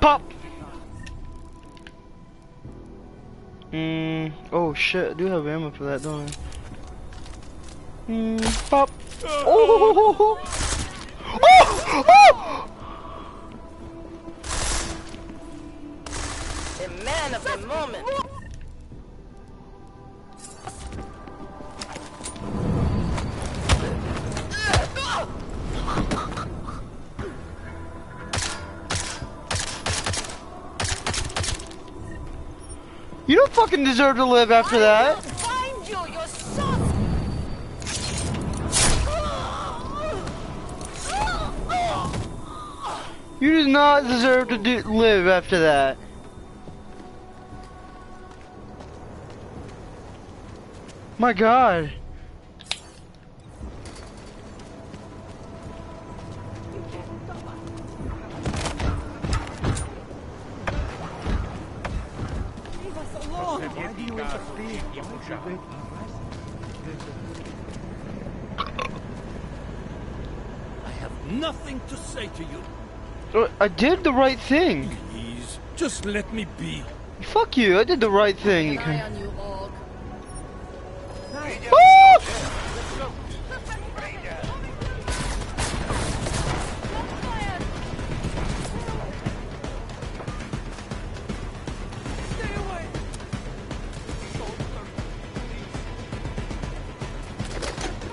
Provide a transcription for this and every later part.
Pop! Oh shit, I do have ammo for that, don't I? Pop! Oh! Oh! Oh! A man of the moment. You don't fucking deserve to live after that. I will find you, you son. You do not deserve to live after that. My God. I have nothing to say to you. I did the right thing. Please, just let me be. Fuck you, I did the right thing. Eye on you, Orc. Oh!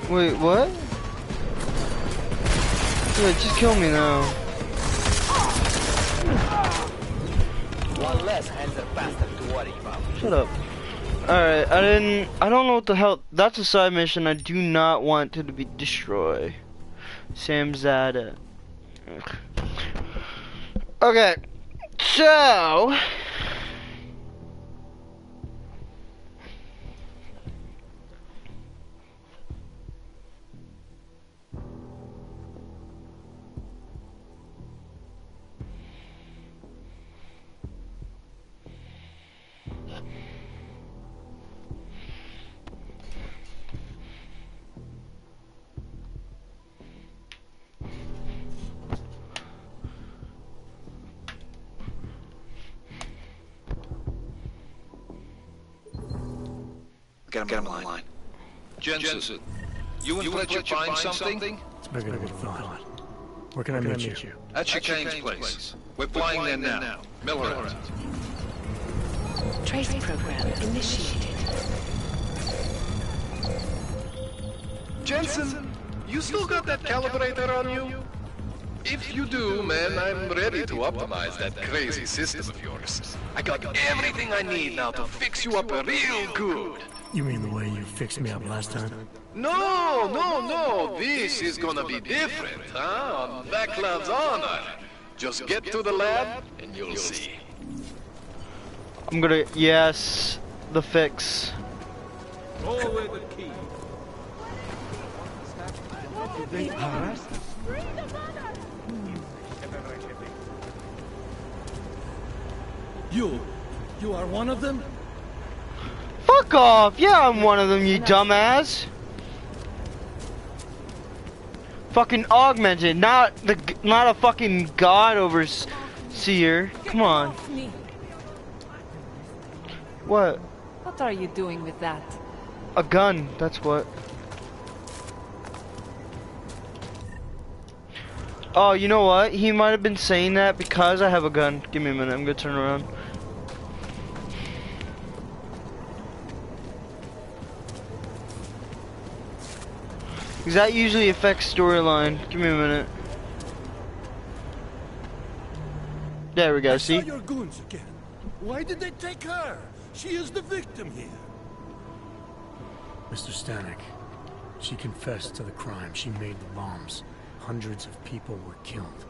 Wait, what? Yeah, just kill me now. One less handsome bastard to worry about. Shut up. Alright, I don't know what the hell, that's a side mission I do not want to be destroy. Sam Zada. Okay, so... Get him online. Jensen, you and Fletcher find something? It's bigger than we thought. Where can I meet you? At Chicane's place. We're flying there now. Miller. Trace program initiated. Jensen, you still got that calibrator on you? If you do, man, I'm ready to optimize that crazy system of yours. I got everything I need now to fix you up real good. You mean the way you fixed me up last time? No. This is gonna be different, huh? On Backland's honor. Just get to the lab and you'll see. I'm gonna, yes, the fix. Throw away the key. You are one of them? Fuck off! Yeah, I'm one of them, you dumbass. Fucking augmented, not a fucking god overseer. Come on. What? What are you doing with that? A gun, that's what. Oh, you know what? He might have been saying that because I have a gun. Give me a minute, I'm gonna turn around. Because that usually affects storyline. Give me a minute. There we go, see? I saw your goons again. Why did they take her? She is the victim here. Mr. Stanek, she confessed to the crime. She made the bombs. Hundreds of people were killed.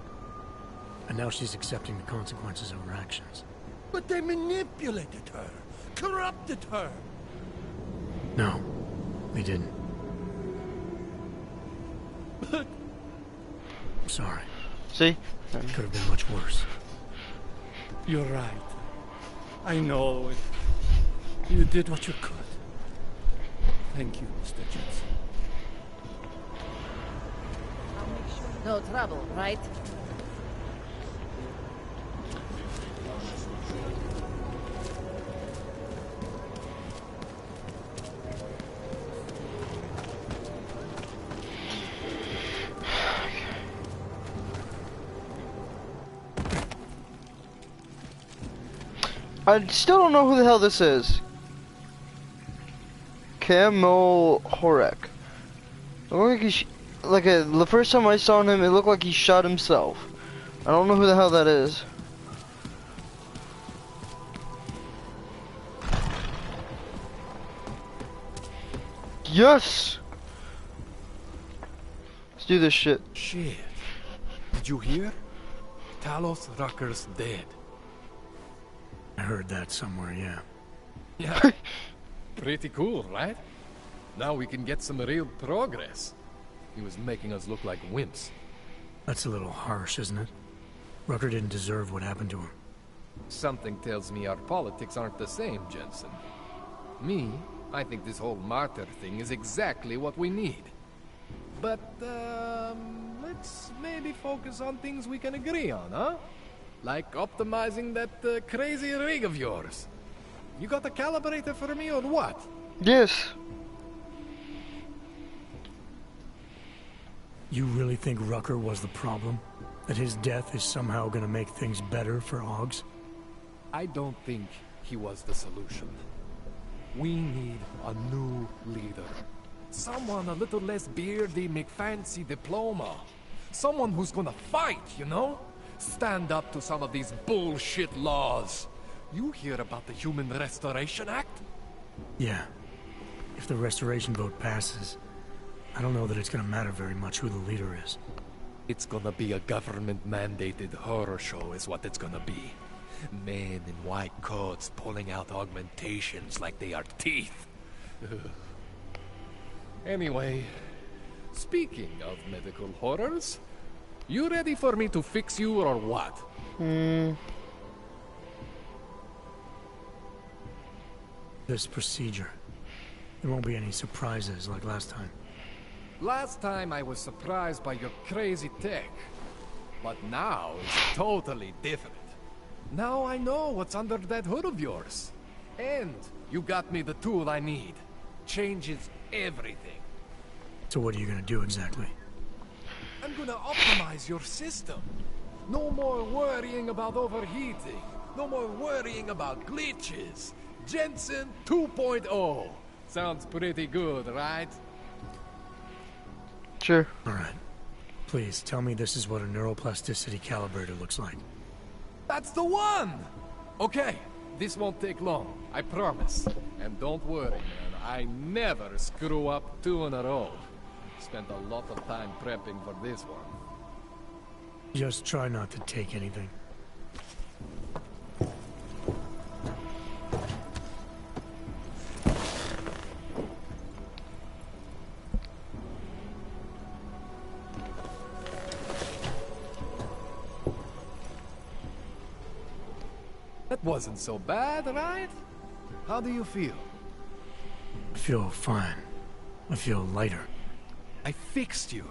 And now she's accepting the consequences of her actions. But they manipulated her, corrupted her. No, they didn't. But I'm sorry. See? It could have been much worse. you're right. I know it. You did what you could. Thank you, Mr. Jensen. No trouble, right? I still don't know who the hell this is. Camel Horek. Look like the first time I saw him, it looked like he shot himself. I don't know who the hell that is. Yes! Let's do this shit. Shit. Did you hear? Talos Rucker's dead. I heard that somewhere, yeah. Yeah. Pretty cool, right? Now we can get some real progress. He was making us look like wimps. That's a little harsh, isn't it? Rucker didn't deserve what happened to him. Something tells me our politics aren't the same, Jensen. Me, I think this whole martyr thing is exactly what we need. But, let's maybe focus on things we can agree on, huh? Like optimizing that crazy rig of yours. You got a calibrator for me or what? Yes. You really think Rucker was the problem? That his death is somehow gonna make things better for Augs? I don't think he was the solution. We need a new leader. Someone a little less beardy, McFancy diploma. Someone who's gonna fight, you know? Stand up to some of these bullshit laws. You hear about the Human Restoration Act? Yeah. If the restoration vote passes, I don't know that it's gonna matter very much who the leader is. It's gonna be a government-mandated horror show is what it's gonna be. Men in white coats pulling out augmentations like they are teeth. Anyway, speaking of medical horrors, you ready for me to fix you or what? This procedure. There won't be any surprises like last time. Last time I was surprised by your crazy tech. But now it's totally different. Now I know what's under that hood of yours. And you got me the tool I need. Changes everything. So what are you gonna do exactly? I'm gonna optimize your system. No more worrying about overheating. No more worrying about glitches. Jensen 2.0. Sounds pretty good, right? Sure. Alright. Please, tell me this is what a neuroplasticity calibrator looks like. That's the one! Okay, this won't take long, I promise. And don't worry, man, I never screw up 2 in a row. Spent a lot of time prepping for this one. Just try not to take anything. That wasn't so bad, right? How do you feel? I feel fine. I feel lighter. I fixed you.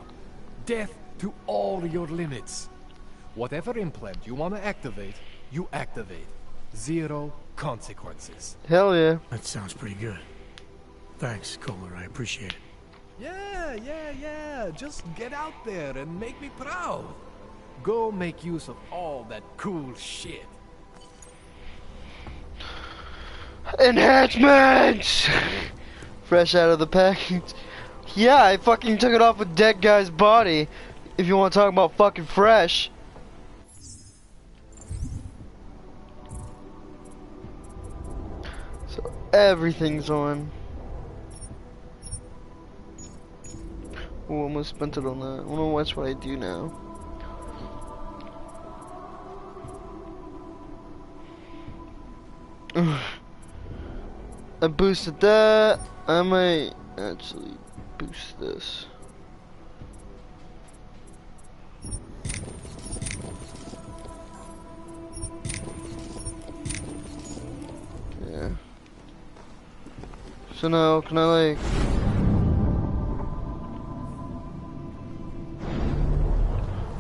Death to all your limits. Whatever implant you want to activate, you activate. 0 consequences. Hell yeah. That sounds pretty good. Thanks, Kohler. I appreciate it. Yeah. Just get out there and make me proud. Go make use of all that cool shit. Enhancements! Fresh out of the package. Yeah, I fucking took it off a dead guy's body. If you want to talk about fucking fresh. So everything's on. Oh, I almost spent it on that. I wanna watch what I do now. I boosted that. I might actually boost this. Yeah. So now, can I like...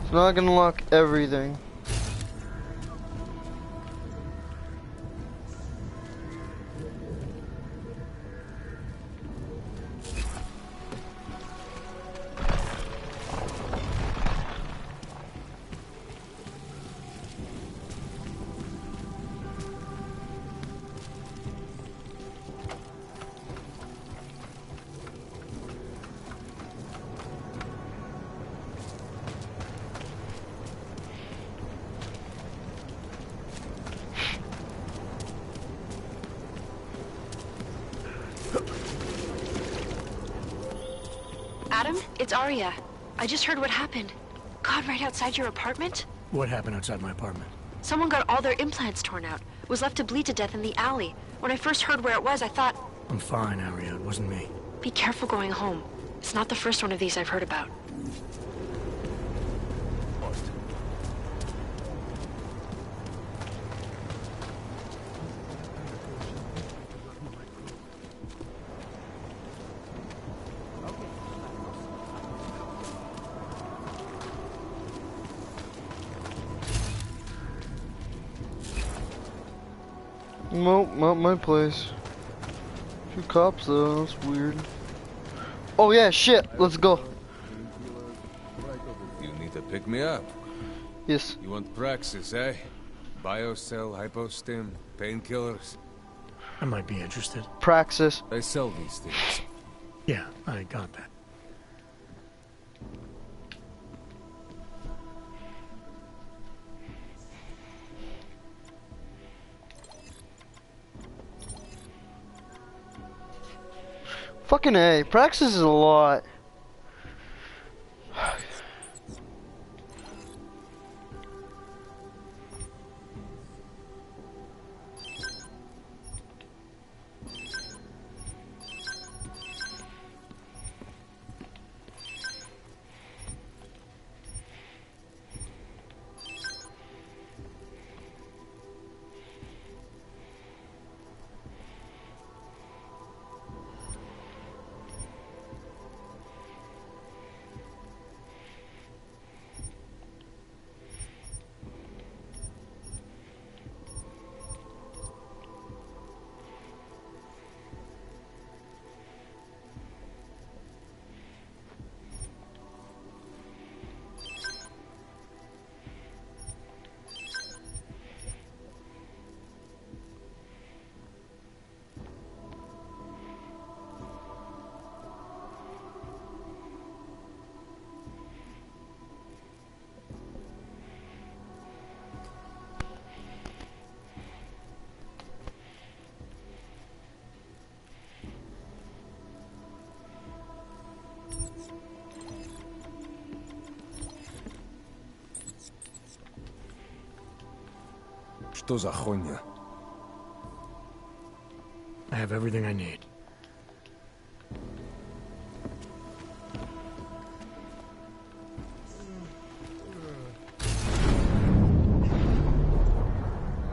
So now I can unlock everything. It's Arya. I just heard what happened. God, right outside your apartment? What happened outside my apartment? Someone got all their implants torn out. Was left to bleed to death in the alley. When I first heard where it was, I thought... I'm fine, Arya. It wasn't me. Be careful going home. It's not the first one of these I've heard about. Nope, not my place. Two cops though, that's weird. Oh yeah, shit, let's go. You need to pick me up. Yes. You want Praxis, eh? Biocell, hypostim, painkillers. I might be interested. Praxis. I sell these things. Yeah, I got that. Fucking A, Praxis is a lot. Что за хуйня? I have everything I need.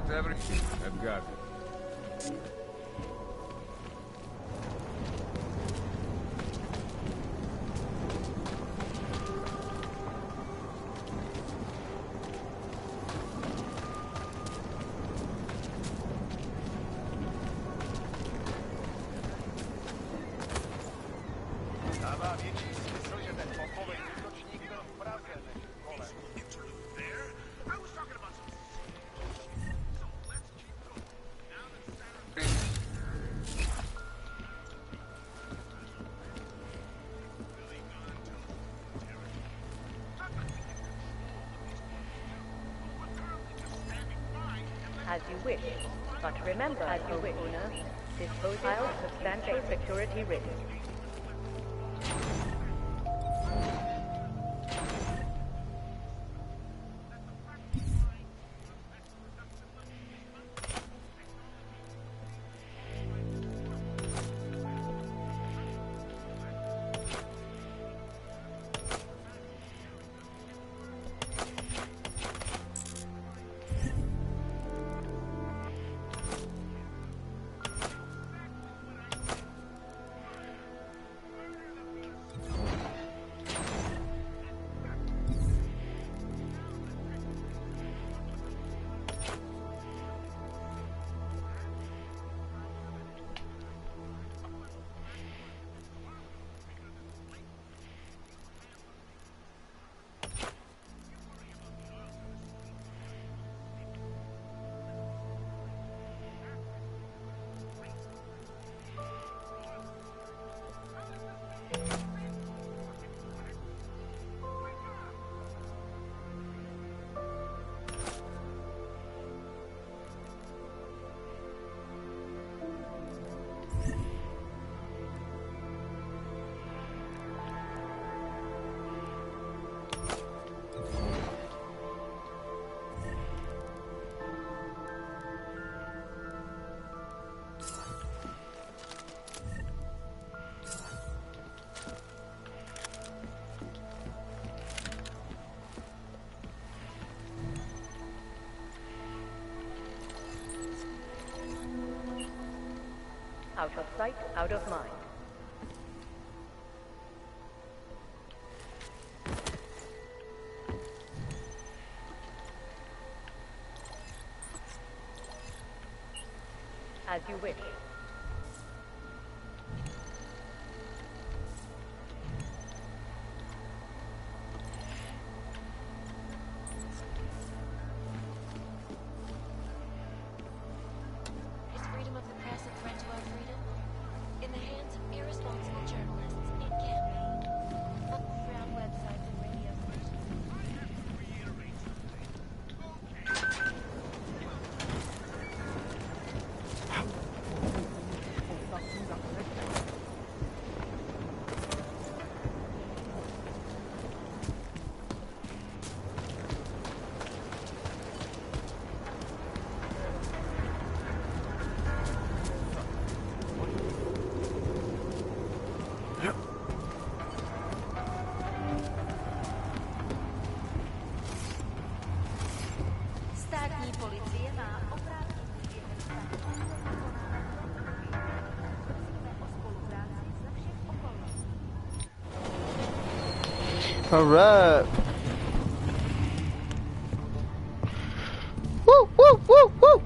Whatever. I've got it. As you wish, but remember, as you wish, owner, this hostile substantial security risk. Out of sight, out of mind. As you wish. Is freedom of the press a threat to our freedom? In the hands of irresponsible journalists, it can be. Underground websites and radio stations. Státní policie má oprávnění o spolupráci za všech okolností. Alright. Woo, woo, woo, woo.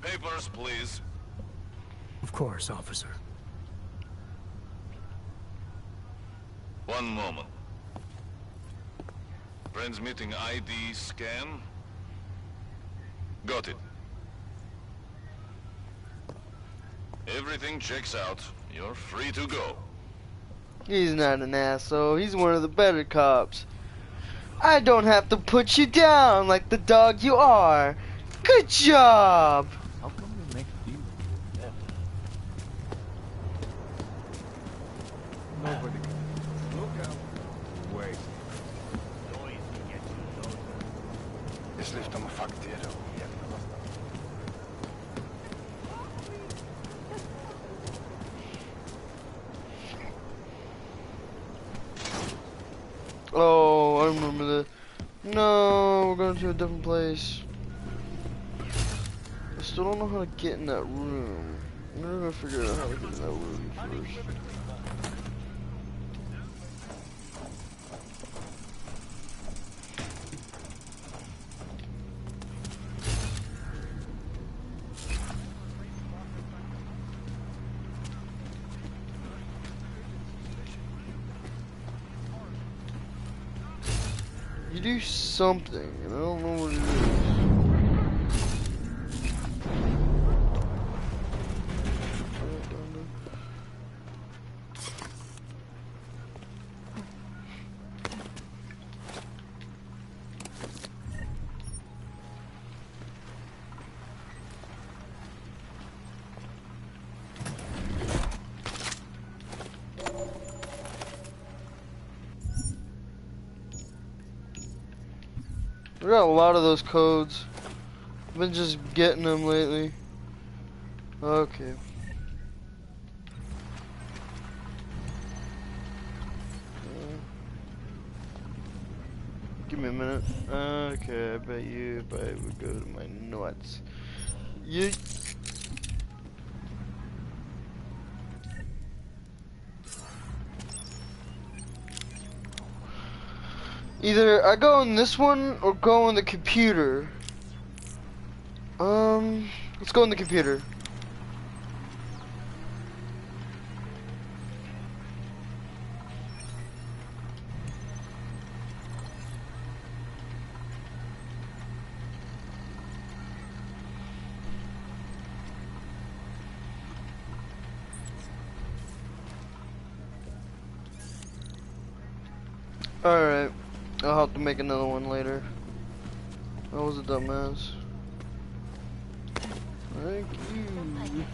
Papers, please. Of course, officer. One moment. Transmitting ID scan. Got it. Everything checks out. You're free to go. He's not an asshole. He's one of the better cops. I don't have to put you down like the dog you are. Good job. How come we make deal? Yeah. Nobody can. Look out. Wait. Is lift om facteren. Oh, I remember that. No, we're going to a different place. I still don't know how to get in that room. I'm gonna figure out how to get in that room first. You do something, and I don't know what it is. We got a lot of those codes. I've been just getting them lately. Okay. Give me a minute. Okay, I bet you if I would go to my nuts. You. Either I go in this one or go in the computer. Let's go in the computer. Alright. I'll have to make another one later. I was a dumbass. Thank you.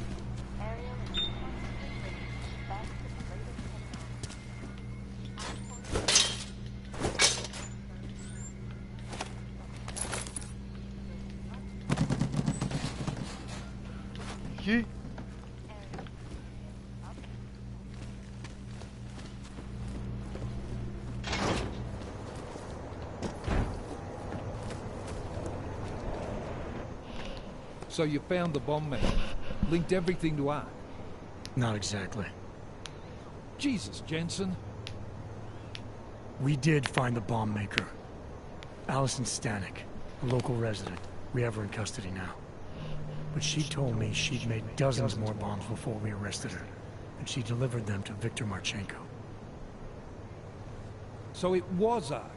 Yeet. So you found the bomb man, linked everything to Ark. Not exactly. Jesus, Jensen. We did find the bomb maker. Allison Stanek, a local resident. We have her in custody now. But she told me she'd made dozens more bombs before we arrested her, and she delivered them to Viktor Marchenko. So it was Ark.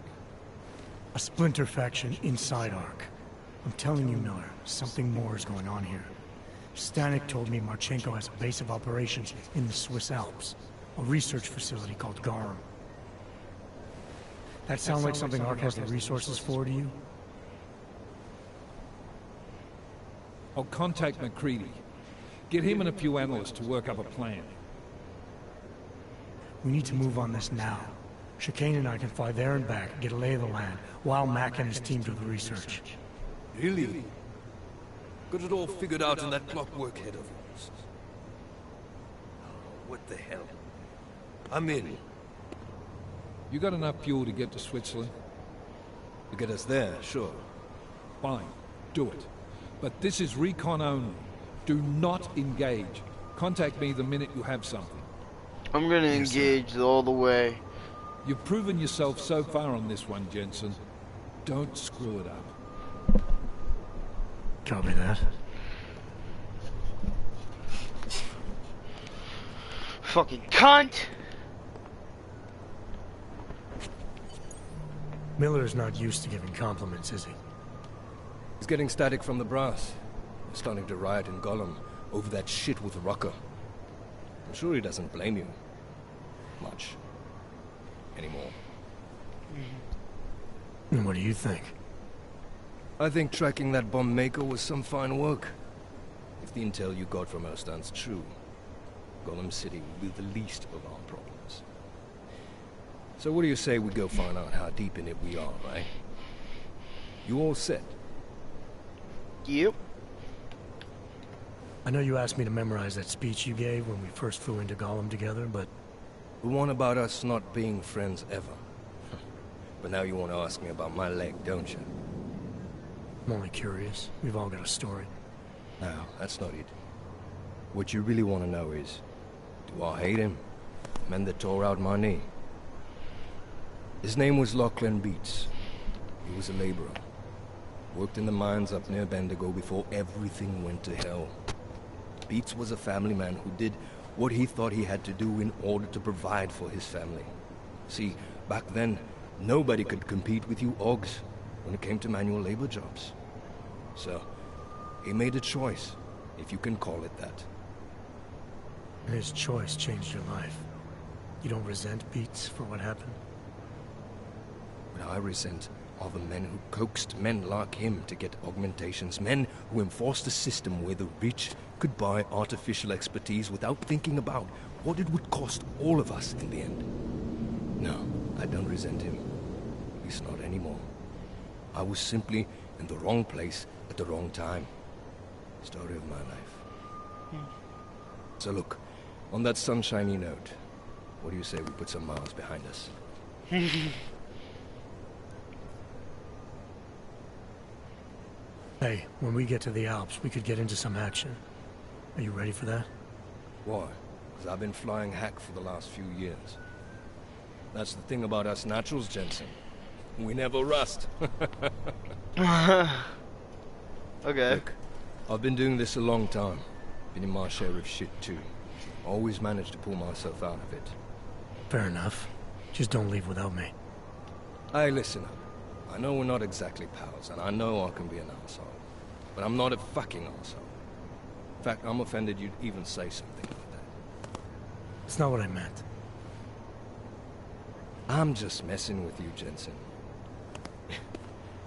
A splinter faction inside Ark. I'm telling you, Miller, something more is going on here. Stanek told me Marchenko has a base of operations in the Swiss Alps, a research facility called Garum. That sound like something Ark has the resources for to you? I'll contact McCready. Get him and a few analysts to work up a plan. We need to move on this now. Chicane and I can fly there and back, get a lay of the land, while Mac and his team do the research. Really? Got it all figured out in that clockwork head of yours. What the hell? I'm in. You got enough fuel to get to Switzerland? To get us there, sure. Fine, do it. But this is recon only. Do not engage. Contact me the minute you have something. I'm gonna engage all the way. You've proven yourself so far on this one, Jensen. Don't screw it up. Copy that. Fucking cunt! Miller's not used to giving compliments, is he? He's getting static from the brass. They're starting to riot in Gollum over that shit with Rucker. I'm sure he doesn't blame you. Much. Anymore. And what do you think? I think tracking that bomb maker was some fine work. If the intel you got from her stands true, Gollum City will be the least of our problems. So what do you say we go find out how deep in it we are, right? You all set? Yep. I know you asked me to memorize that speech you gave when we first flew into Gollum together, but... The one about us not being friends ever. But now you want to ask me about my leg, don't you? I'm only curious. We've all got a story. No, that's not it. What you really want to know is, do I hate him? Men that tore out my knee. His name was Lachlan Beats. He was a laborer. Worked in the mines up near Bendigo before everything went to hell. Beats was a family man who did what he thought he had to do in order to provide for his family. See, back then, nobody could compete with you Ogs when it came to manual labor jobs. So, he made a choice, if you can call it that. And his choice changed your life. You don't resent Beats for what happened? What I resent are the men who coaxed men like him to get augmentations, men who enforced a system where the rich could buy artificial expertise without thinking about what it would cost all of us in the end. No, I don't resent him. At least not anymore. I was simply in the wrong place at the wrong time. Story of my life. So look, on that sunshiny note, what do you say we put some miles behind us? Hey, when we get to the Alps, we could get into some action. Are you ready for that? Why? Because I've been flying hack for the last few years. That's the thing about us naturals, Jensen. We never rust. Okay. Look, I've been doing this a long time. Been in my share of shit too. Always managed to pull myself out of it. Fair enough. Just don't leave without me. Hey, listen up. I know we're not exactly pals, and I know I can be an asshole. But I'm not a fucking asshole. In fact, I'm offended you'd even say something like that. It's not what I meant. I'm just messing with you, Jensen.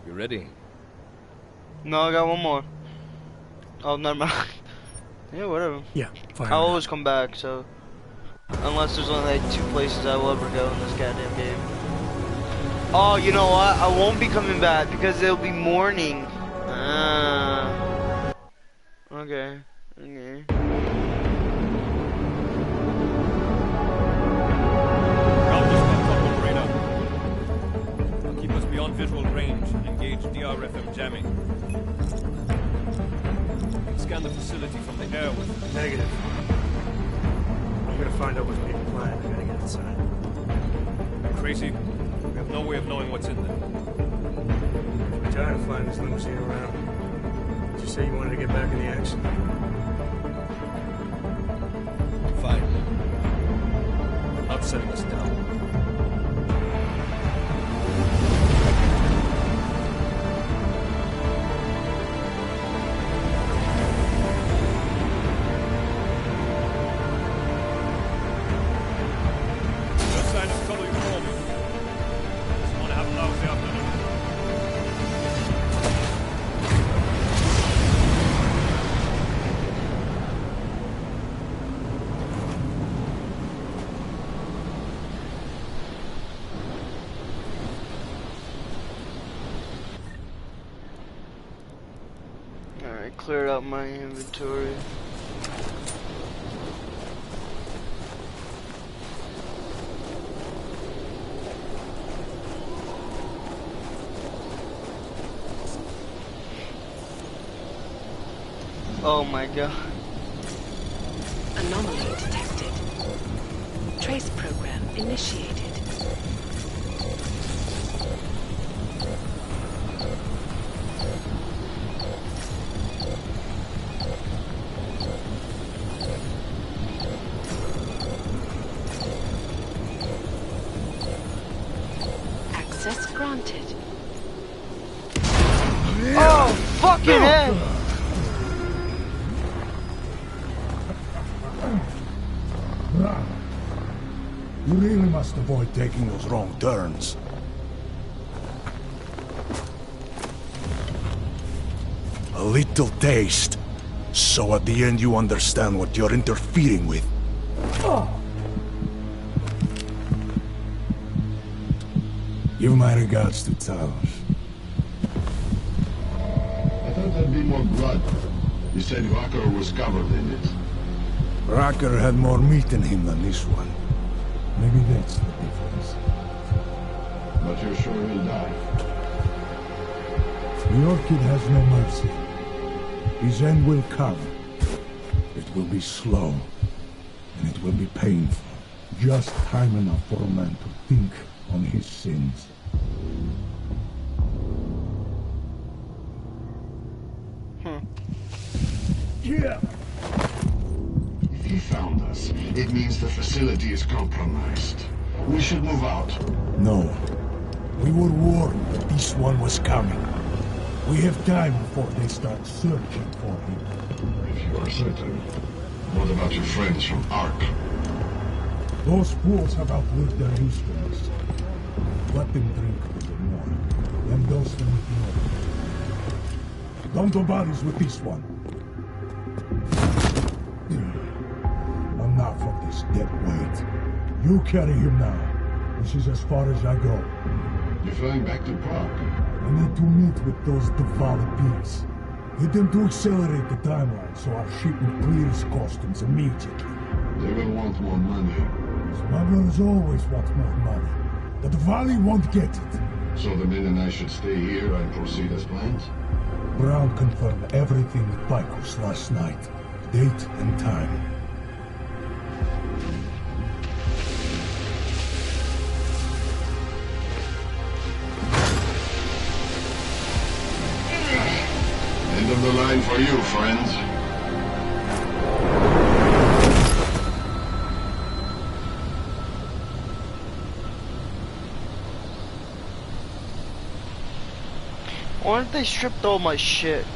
You ready? No, I got one more. Oh, never mind. Yeah, whatever. Yeah, fire. I'll always come back, so... Unless there's only like 2 places I will ever go in this goddamn game. Oh, you know what? I won't be coming back because it'll be morning. Okay. Okay. Ground just popped up on radar. I'll keep us beyond visual range. Engage DRFM jamming. Scan the facility from the air with... Negative. I'm gonna find out what's being planned. I gotta get inside. Crazy. We have no way of knowing what's in there. I'm tired of flying this limousine around. Did you say you wanted to get back in the action? Fine. I'm not setting us down. Alright, cleared out my inventory. Oh my god. Anomaly detected. Trace program initiated. Access granted. Oh, fucking hell! You really must avoid taking those wrong turns. A little taste, so at the end you understand what you're interfering with. Give my regards to Talos. I thought there'd be more blood. You said Walker was covered in it. Racker had more meat in him than this one. Maybe that's the difference. But you're sure he'll die? The Orchid has no mercy. His end will come. It will be slow, and it will be painful. Just time enough for a man to think on his sins. Yeah. If he found us, it means the facility is compromised. We should move out. No. We were warned that this one was coming. We have time before they start searching for him. If you are certain, what about your friends from Ark? Those fools have outlived their usefulness. Let them drink a little more, then dose them with more. Don't do bodies with this one. Enough of this dead weight. You carry him now. This is as far as I go. You're flying back to Prague? I need to meet with those devoured beats. Get them to accelerate the timeline so our shipment clears customs immediately. They will want more money. Smugglers always want more money. But the Valley won't get it. So the men and I should stay here and proceed as planned? Brown confirmed everything with Picos last night. Date and time. End of the line for you, friends. Why aren't they stripped all my shit?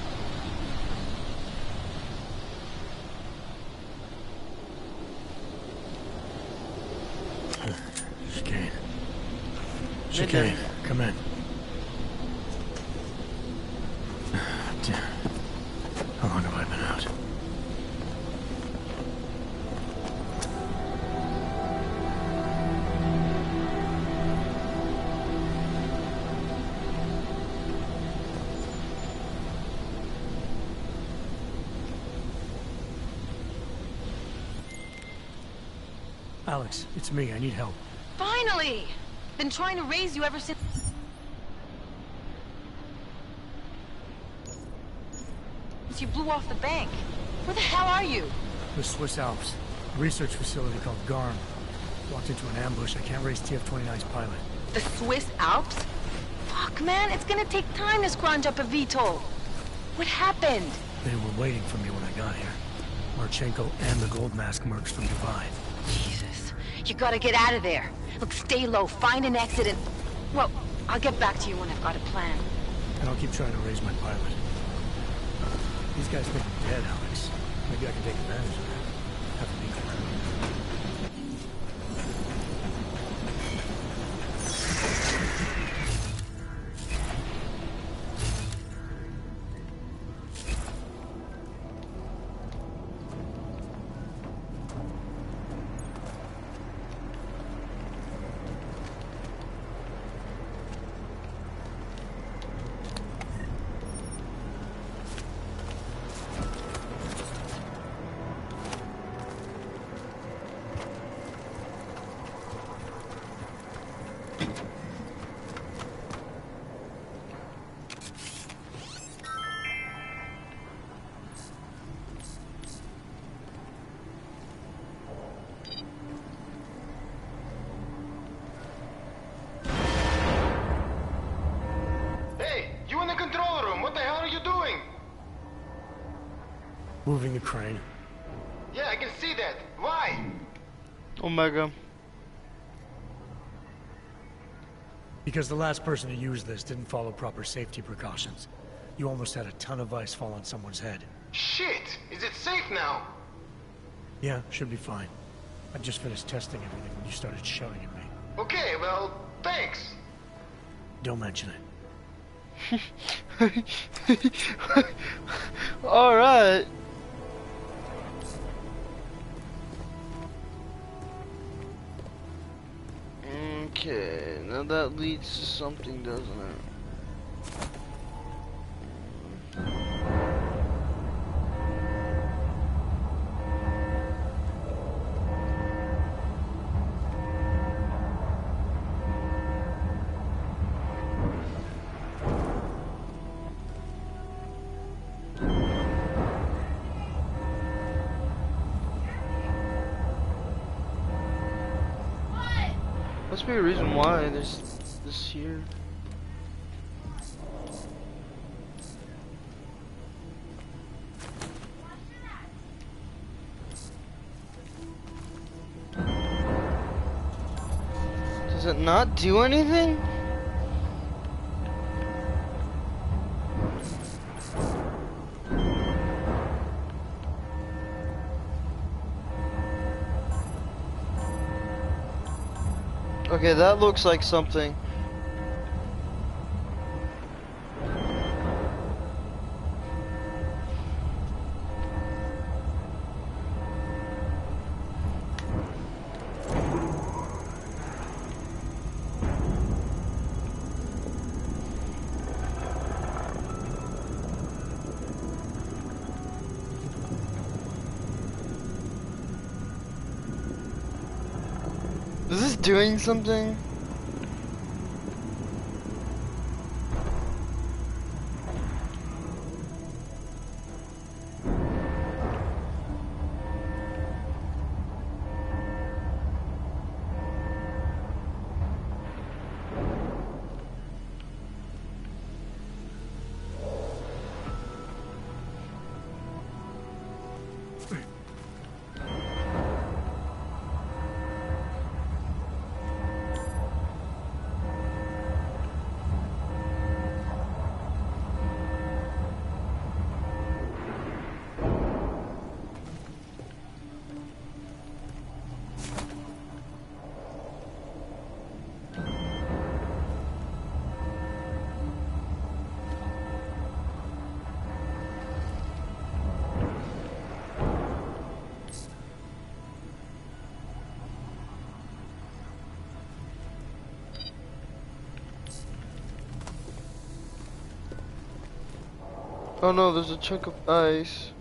Chicane. Chicane, come in. Damn. How long have I been out? Alex, it's me. I need help. Finally! Been trying to raise you ever since... you blew off the bank. Where the hell are you? The Swiss Alps. A research facility called Garm. Walked into an ambush. I can't raise TF-29's pilot. The Swiss Alps? Fuck, man, it's gonna take time to scrounge up a VTOL. What happened? They were waiting for me when I got here. Marchenko and the Gold Mask mercs from Dubai. Jesus. You gotta get out of there. Look, stay low, find an exit and... Well, I'll get back to you when I've got a plan. And I'll keep trying to raise my pilot. These guys think I'm dead, Alex. Maybe I can take advantage of that. Have a meet around. Moving the crane. Yeah, I can see that. Why? Omega. Because the last person to use this didn't follow proper safety precautions. You almost had a ton of ice fall on someone's head. Shit! Is it safe now? Yeah, should be fine. I just finished testing everything when you started shouting at me. Okay, well, thanks. Don't mention it. Alright. Okay, now that leads to something, doesn't it? Must be a reason why there's this here. Does it not do anything? Okay, that looks like something. Is this doing something? Oh no, there's a chunk of ice.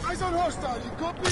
Eyes on hostile, you copy?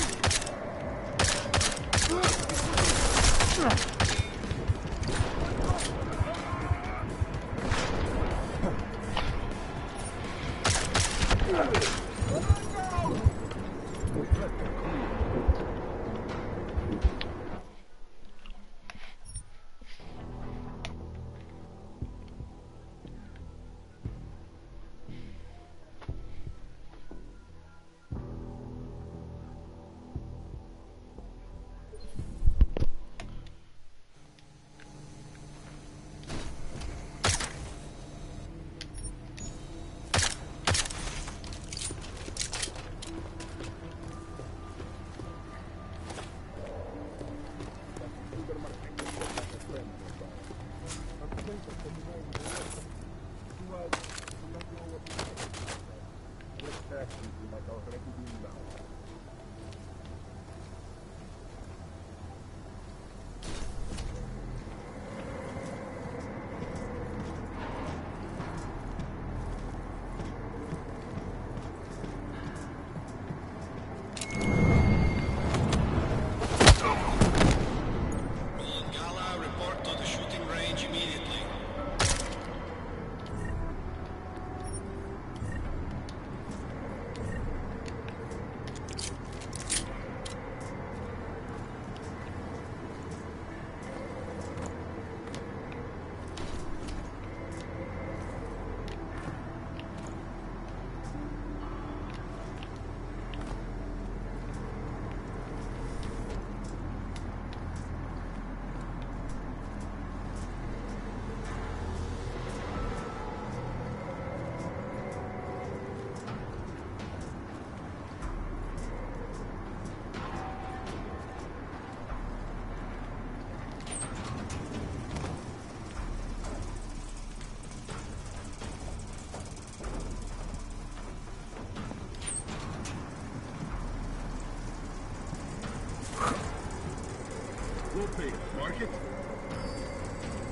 Market?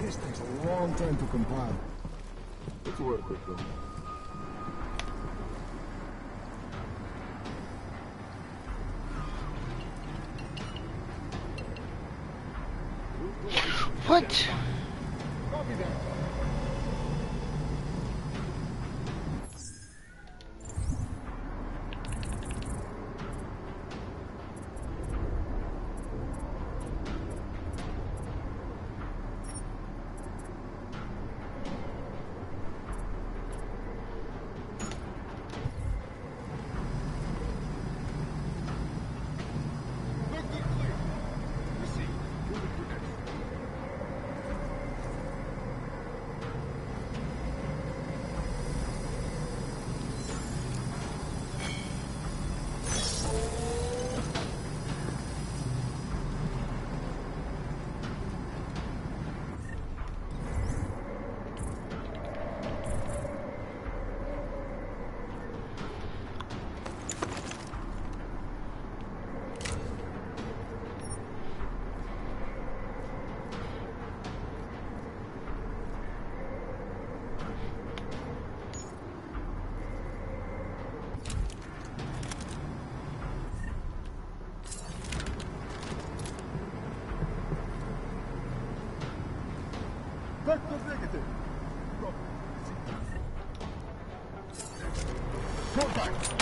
This takes a long time to compile. Let's work with them. What? Vector negative. Contact.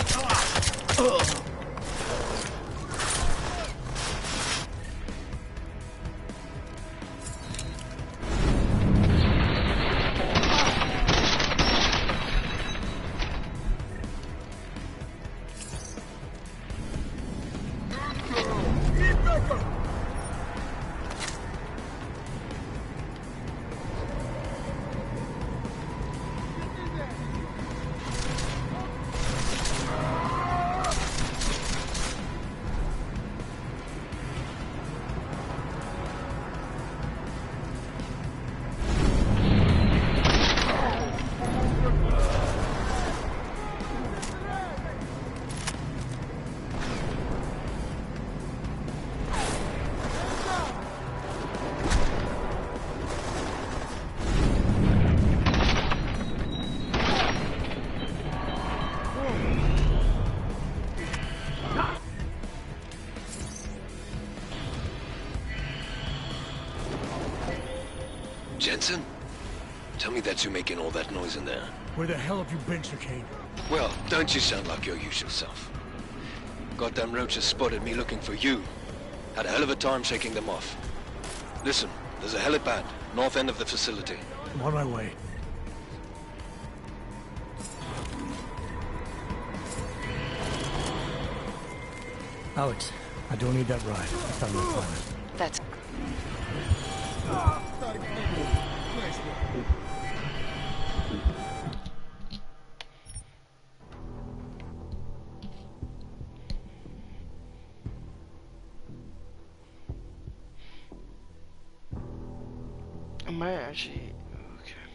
Jensen? Tell me that you're making all that noise in there. Where the hell have you been, Chicane? Well, don't you sound like your usual self. Goddamn roaches spotted me looking for you. Had a hell of a time shaking them off. Listen, there's a helipad, north end of the facility. I'm on my way. Alex, I don't need that ride. I found my pilot. That's... Am I actually okay?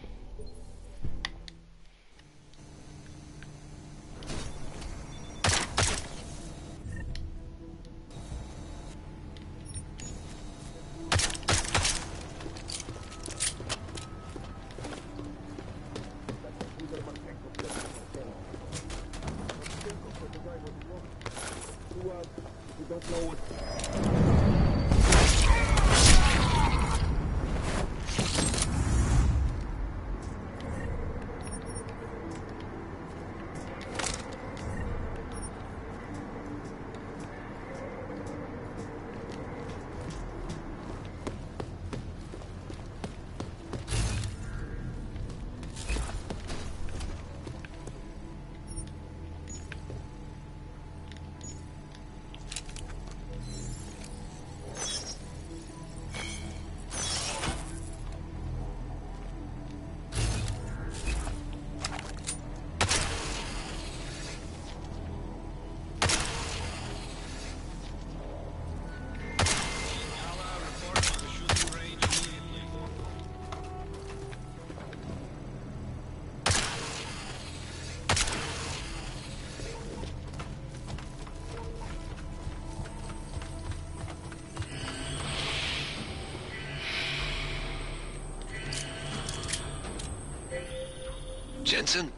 Jensen?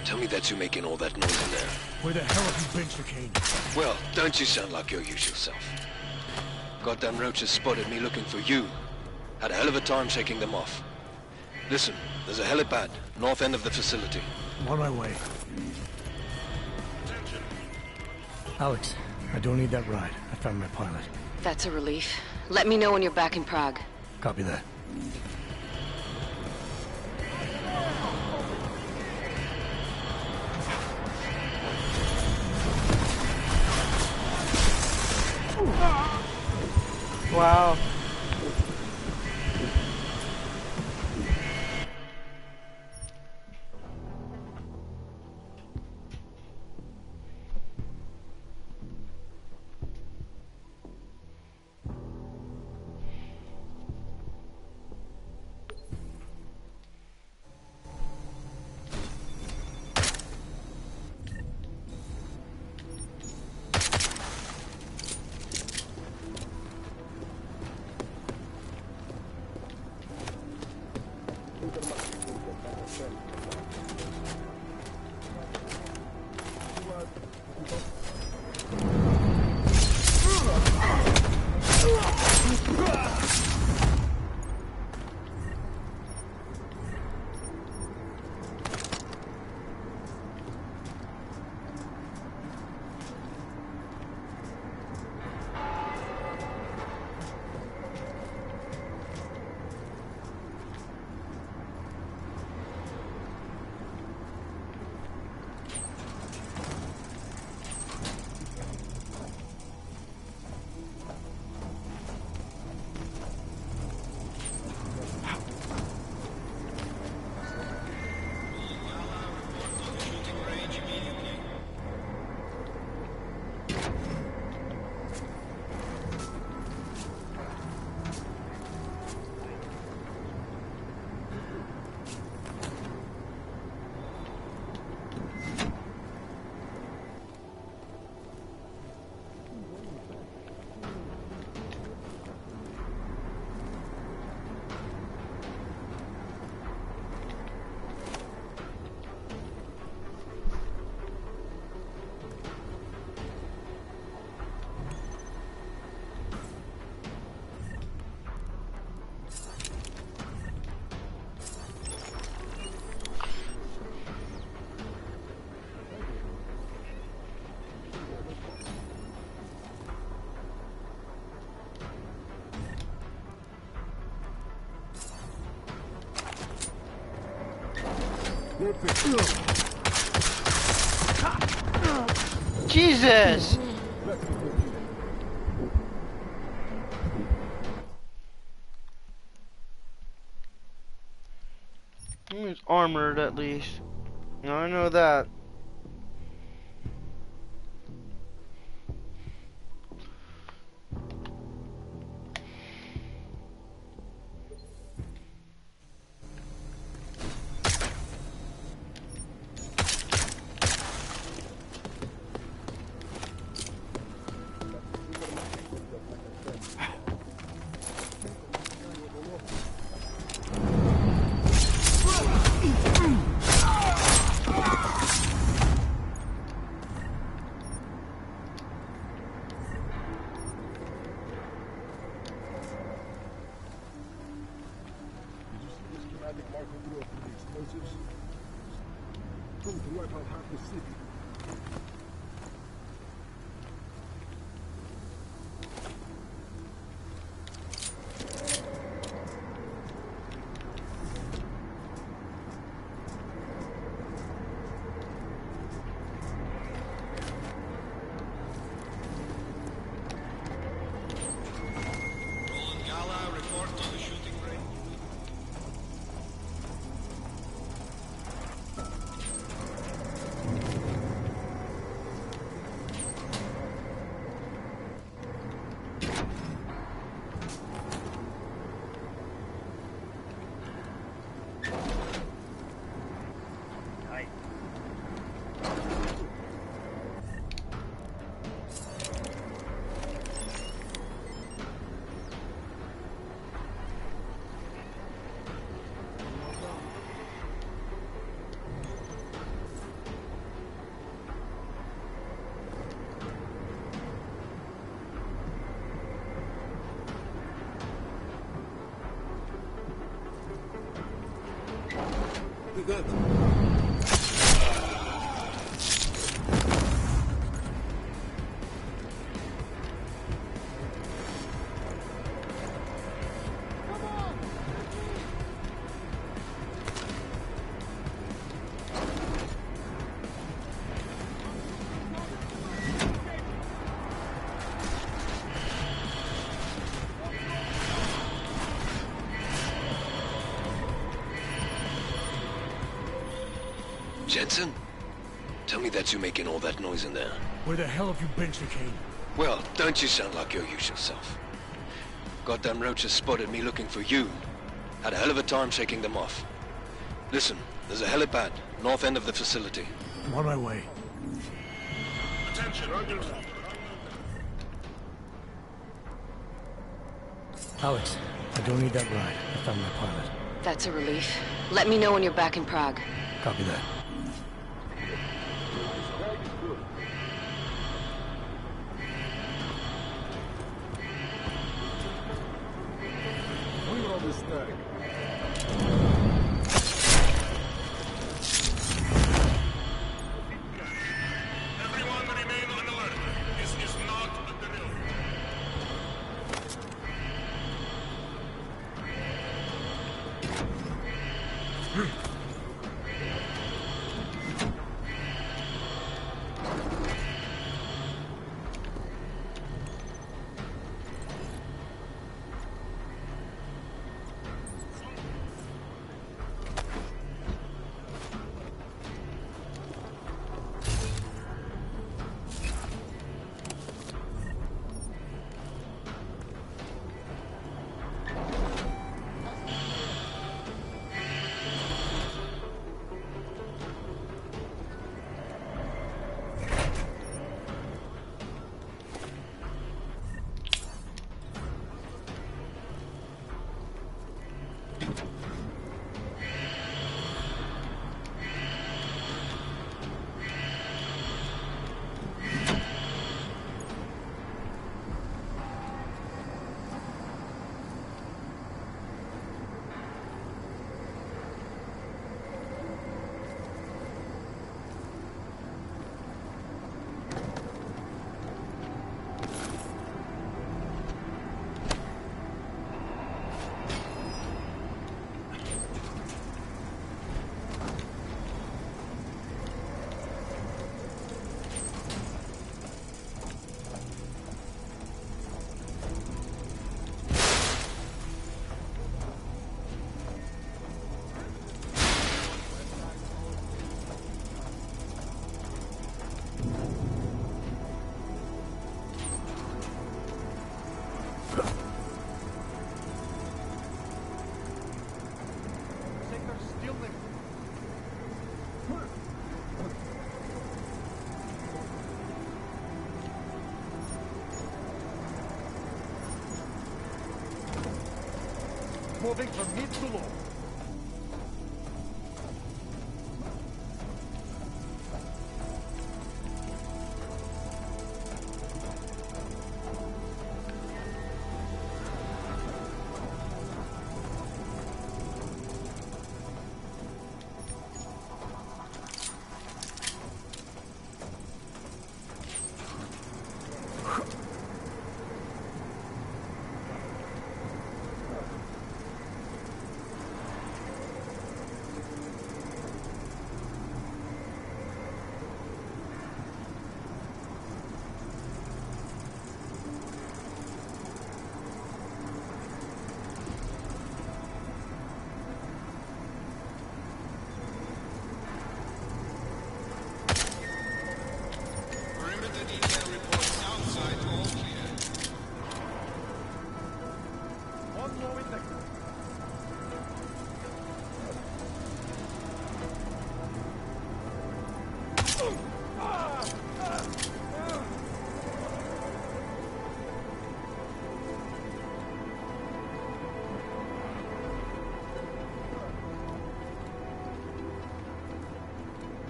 Tell me that you're making all that noise in there. Where the hell have you been, Chicane? Well, don't you sound like your usual self. Goddamn roaches spotted me looking for you. Had a hell of a time shaking them off. Listen, there's a helipad, north end of the facility. I'm on my way. Alex, I don't need that ride. I found my pilot. That's a relief. Let me know when you're back in Prague. Copy that. Wow. Jesus! He's armored at least. Now I know that. Jensen? Tell me that you making all that noise in there. Where the hell have you been, Chicane? Well, don't you sound like your usual self. Goddamn roaches spotted me looking for you. Had a hell of a time shaking them off. Listen, there's a helipad, north end of the facility. I'm on my way. Attention, Alex, I don't need that ride. I found my pilot. That's a relief. Let me know when you're back in Prague. Copy that. Look at all this static. Everyone remain on alert. This is not a drill. moving from mid to low.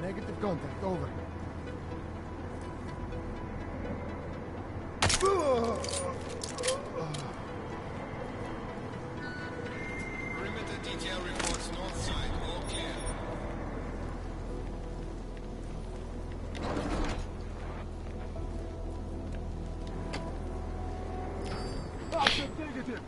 Negative contact, over. Perimeter detail reports north side, all clear. Negative.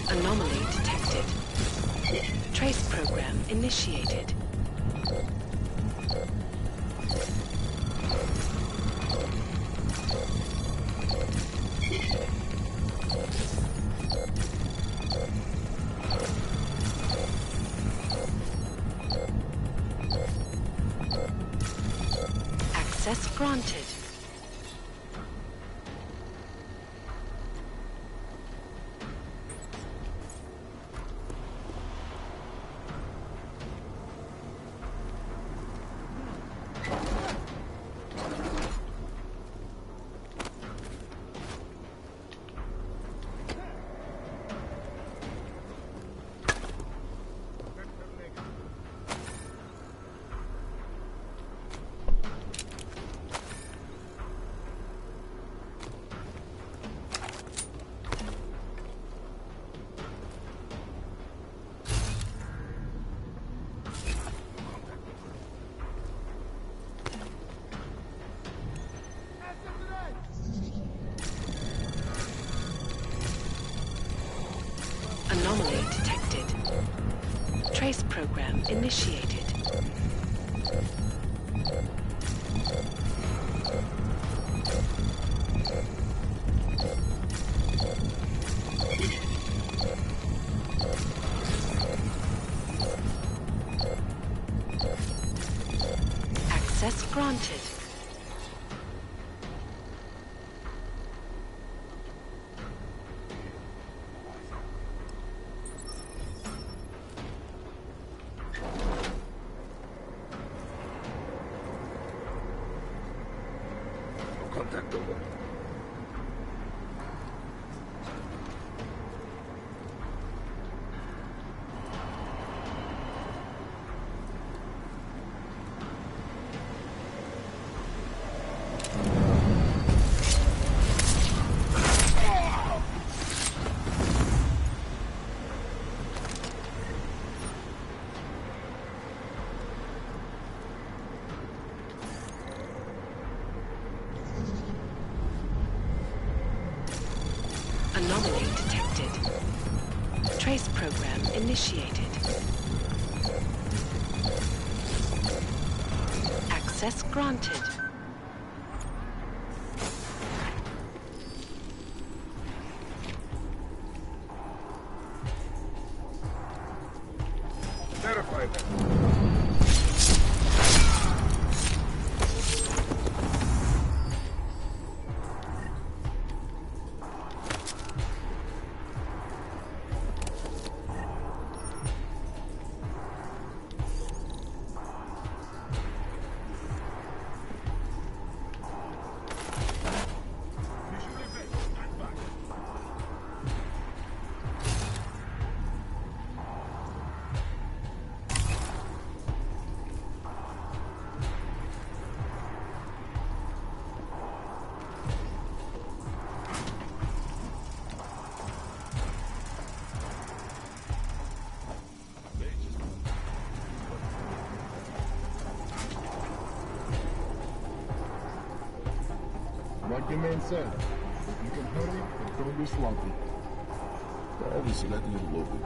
Anomaly detected. Trace program initiated. Access granted. Anomaly detected. Trace program initiated. Access granted. Contact over. Anomaly detected. Trace program initiated. Access granted. Verify that. Like your man said, if you can hurry, don't be sloppy. Obviously, let the little bit.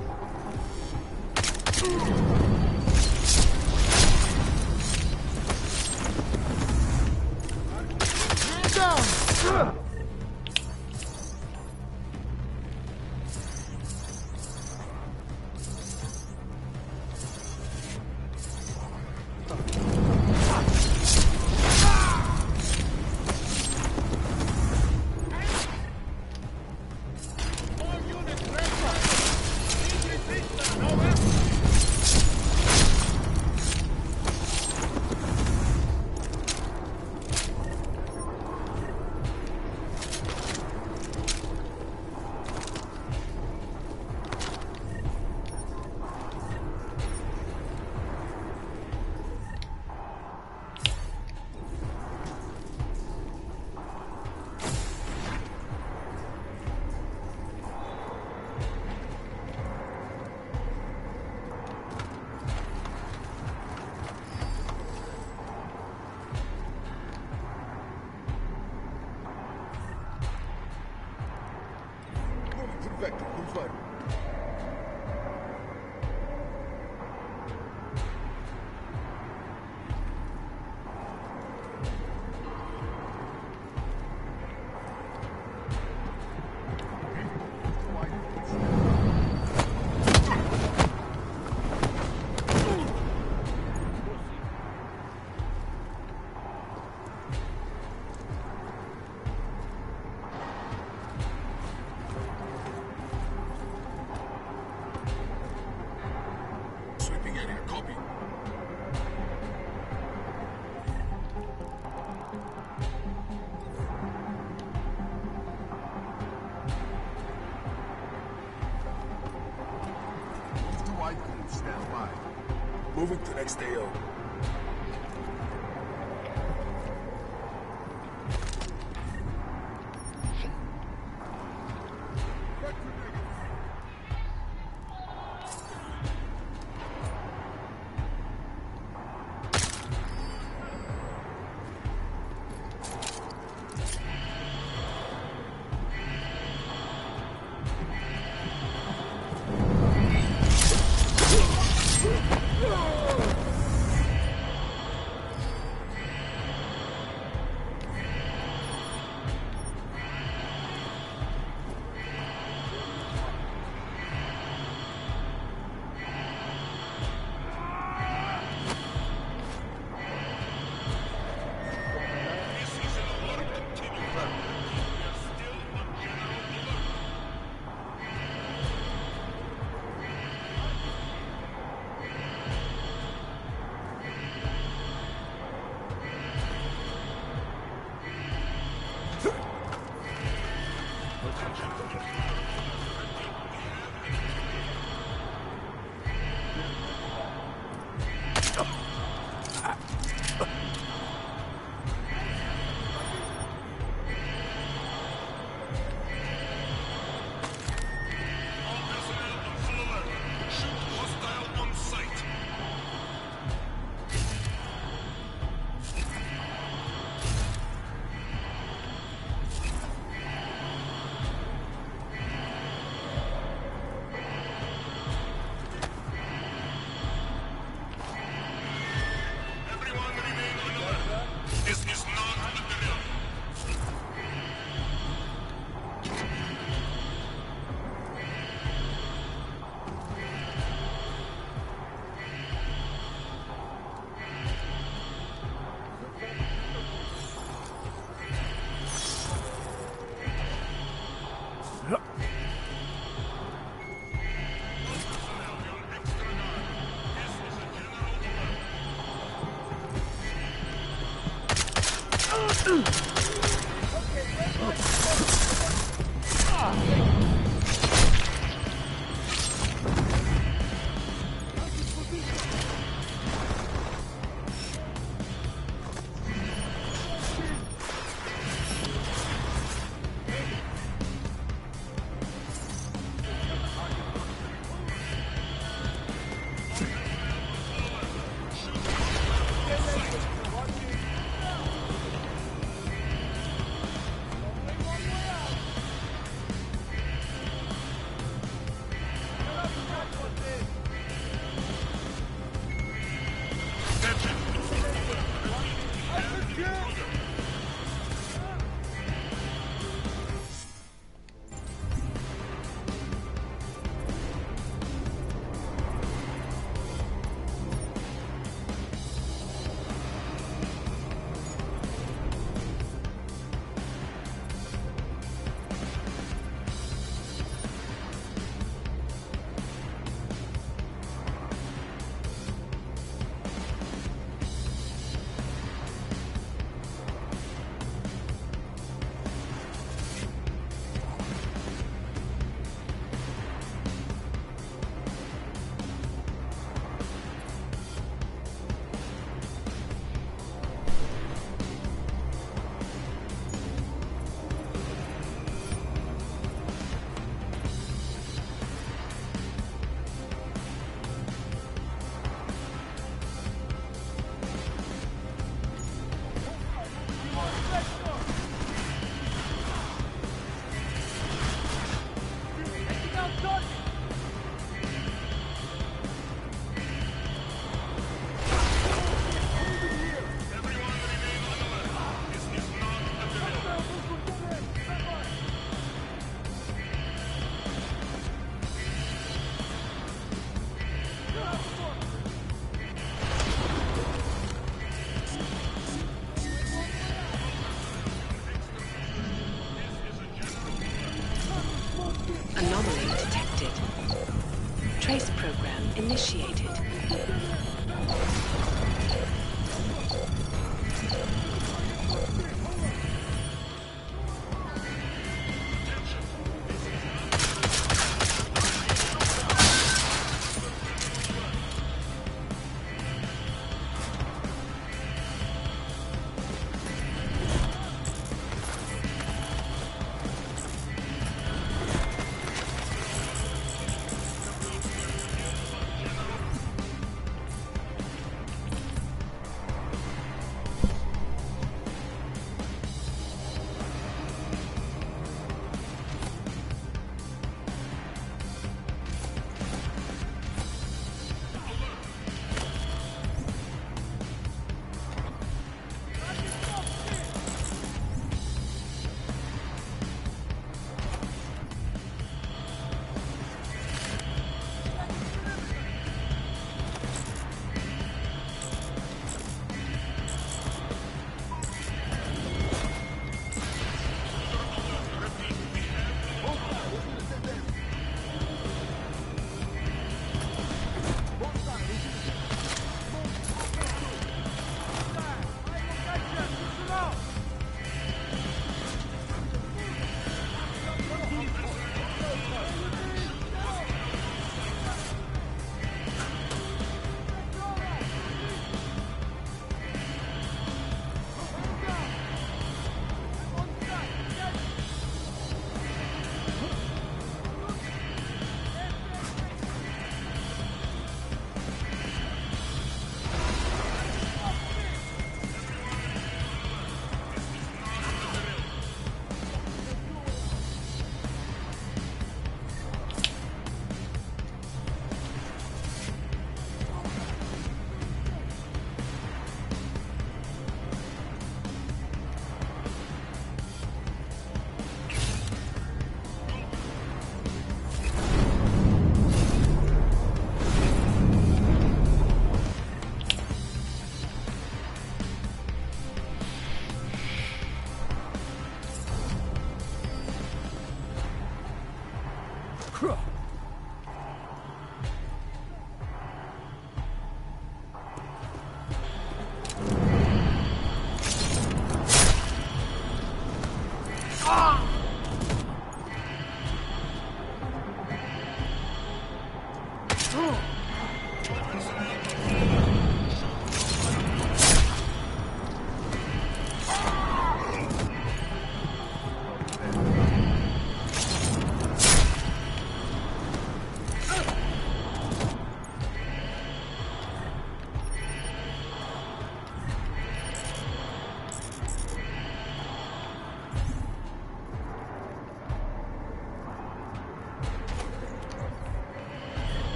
Down! Vector, confirm. Sweeping area, copy. Move to wide group, stand by. Moving to next AO. Anomaly detected. Trace program initiated.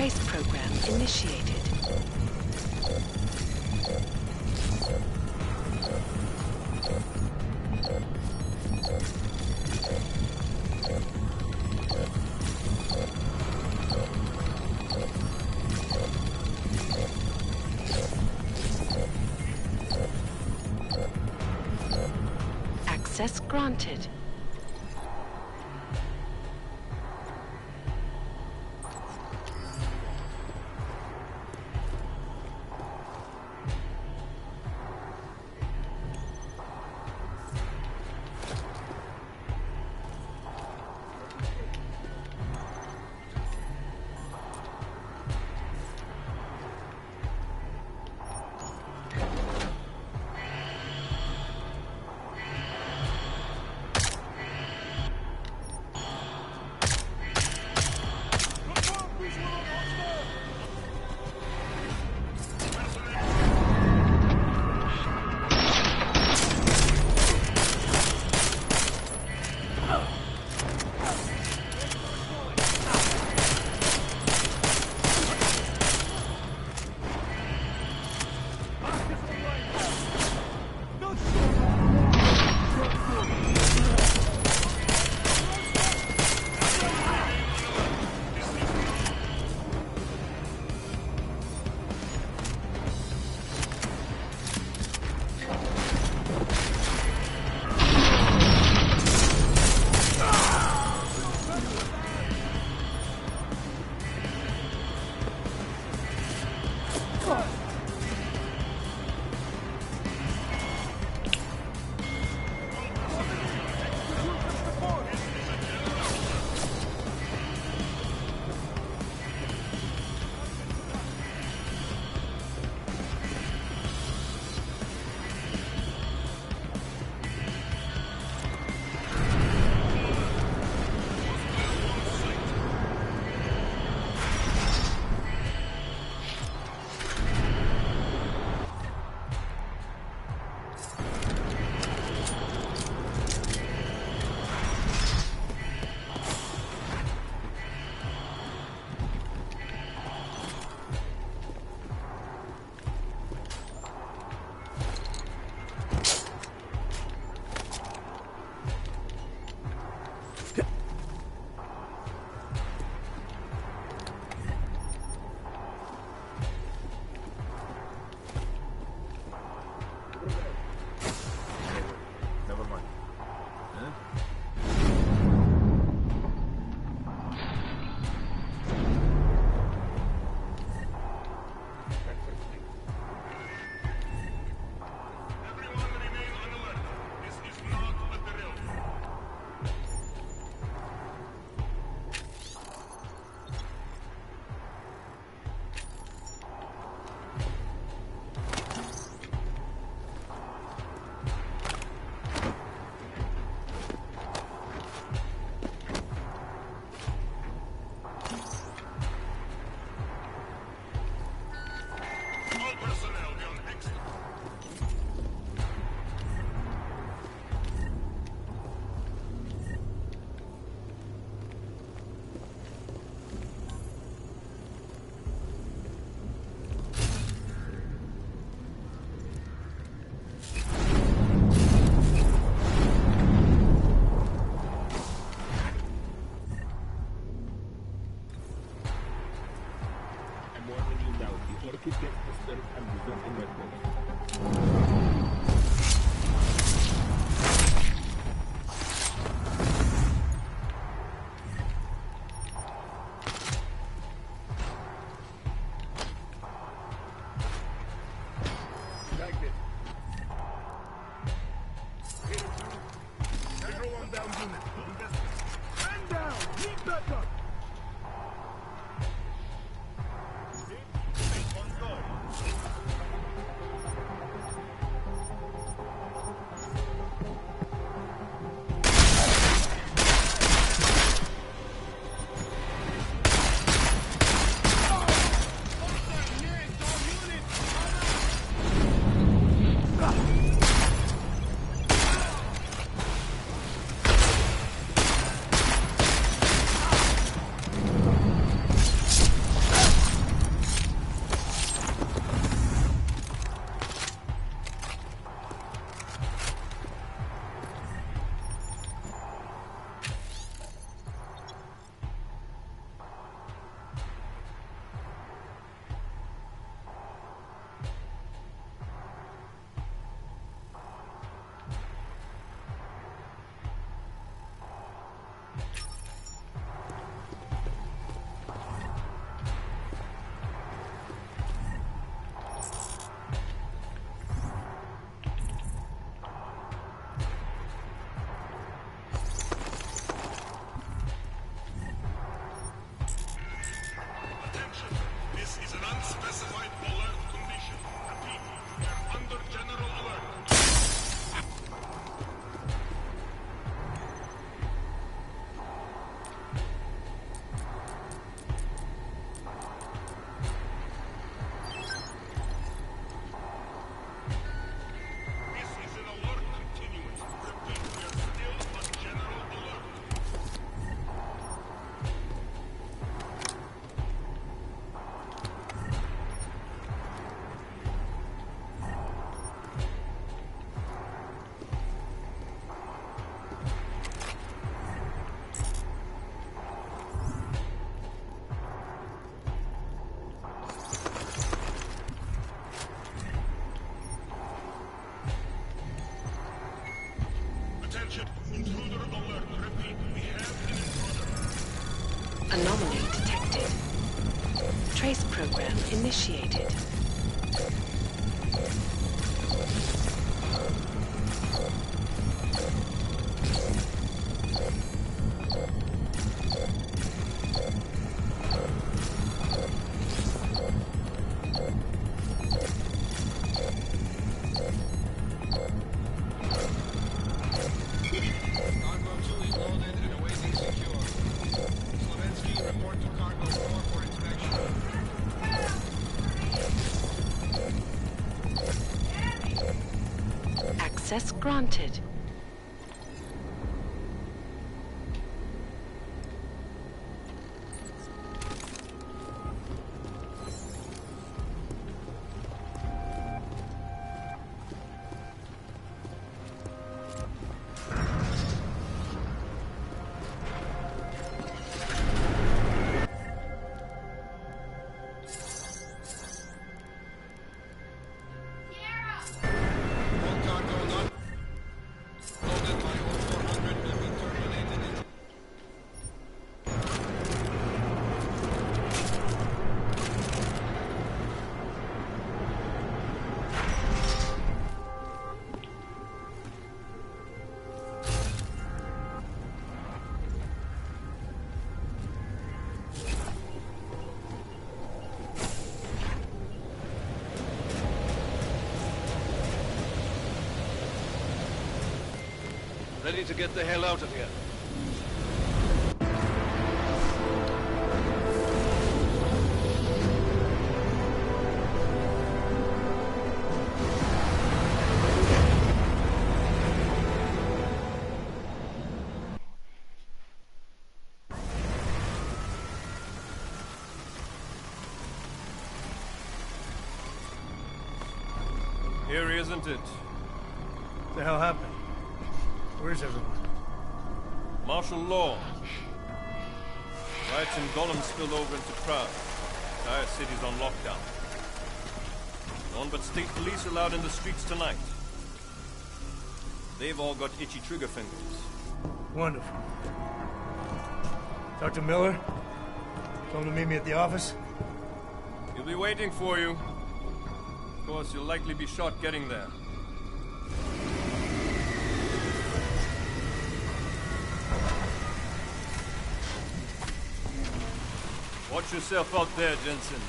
Trace program initiated. Access granted. Trace program initiated. Access granted. Ready to get the hell out of here. Here, isn't it? What the hell happened? Where's everyone? Martial law. Riots in Golem spilled over into Prague. Entire city's on lockdown. No one but state police allowed in the streets tonight. They've all got itchy trigger fingers. Wonderful. Dr. Miller? Told him to meet me at the office? He'll be waiting for you. Of course, you'll likely be shot getting there. Watch yourself out there, Jensen.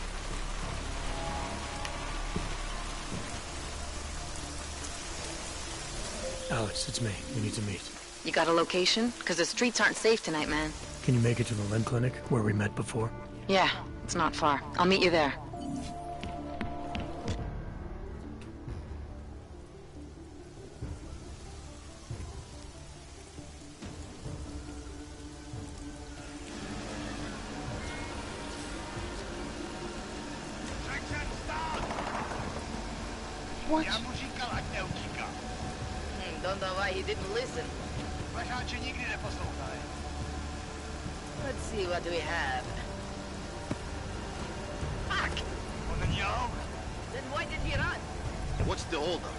Alex, it's me. We need to meet. You got a location? Because the streets aren't safe tonight, man. Can you make it to the limb clinic, where we met before? Yeah, it's not far. I'll meet you there. What? Don't know why he didn't listen. Let's see what we have. Fuck! Then why did he run? What's the holdup?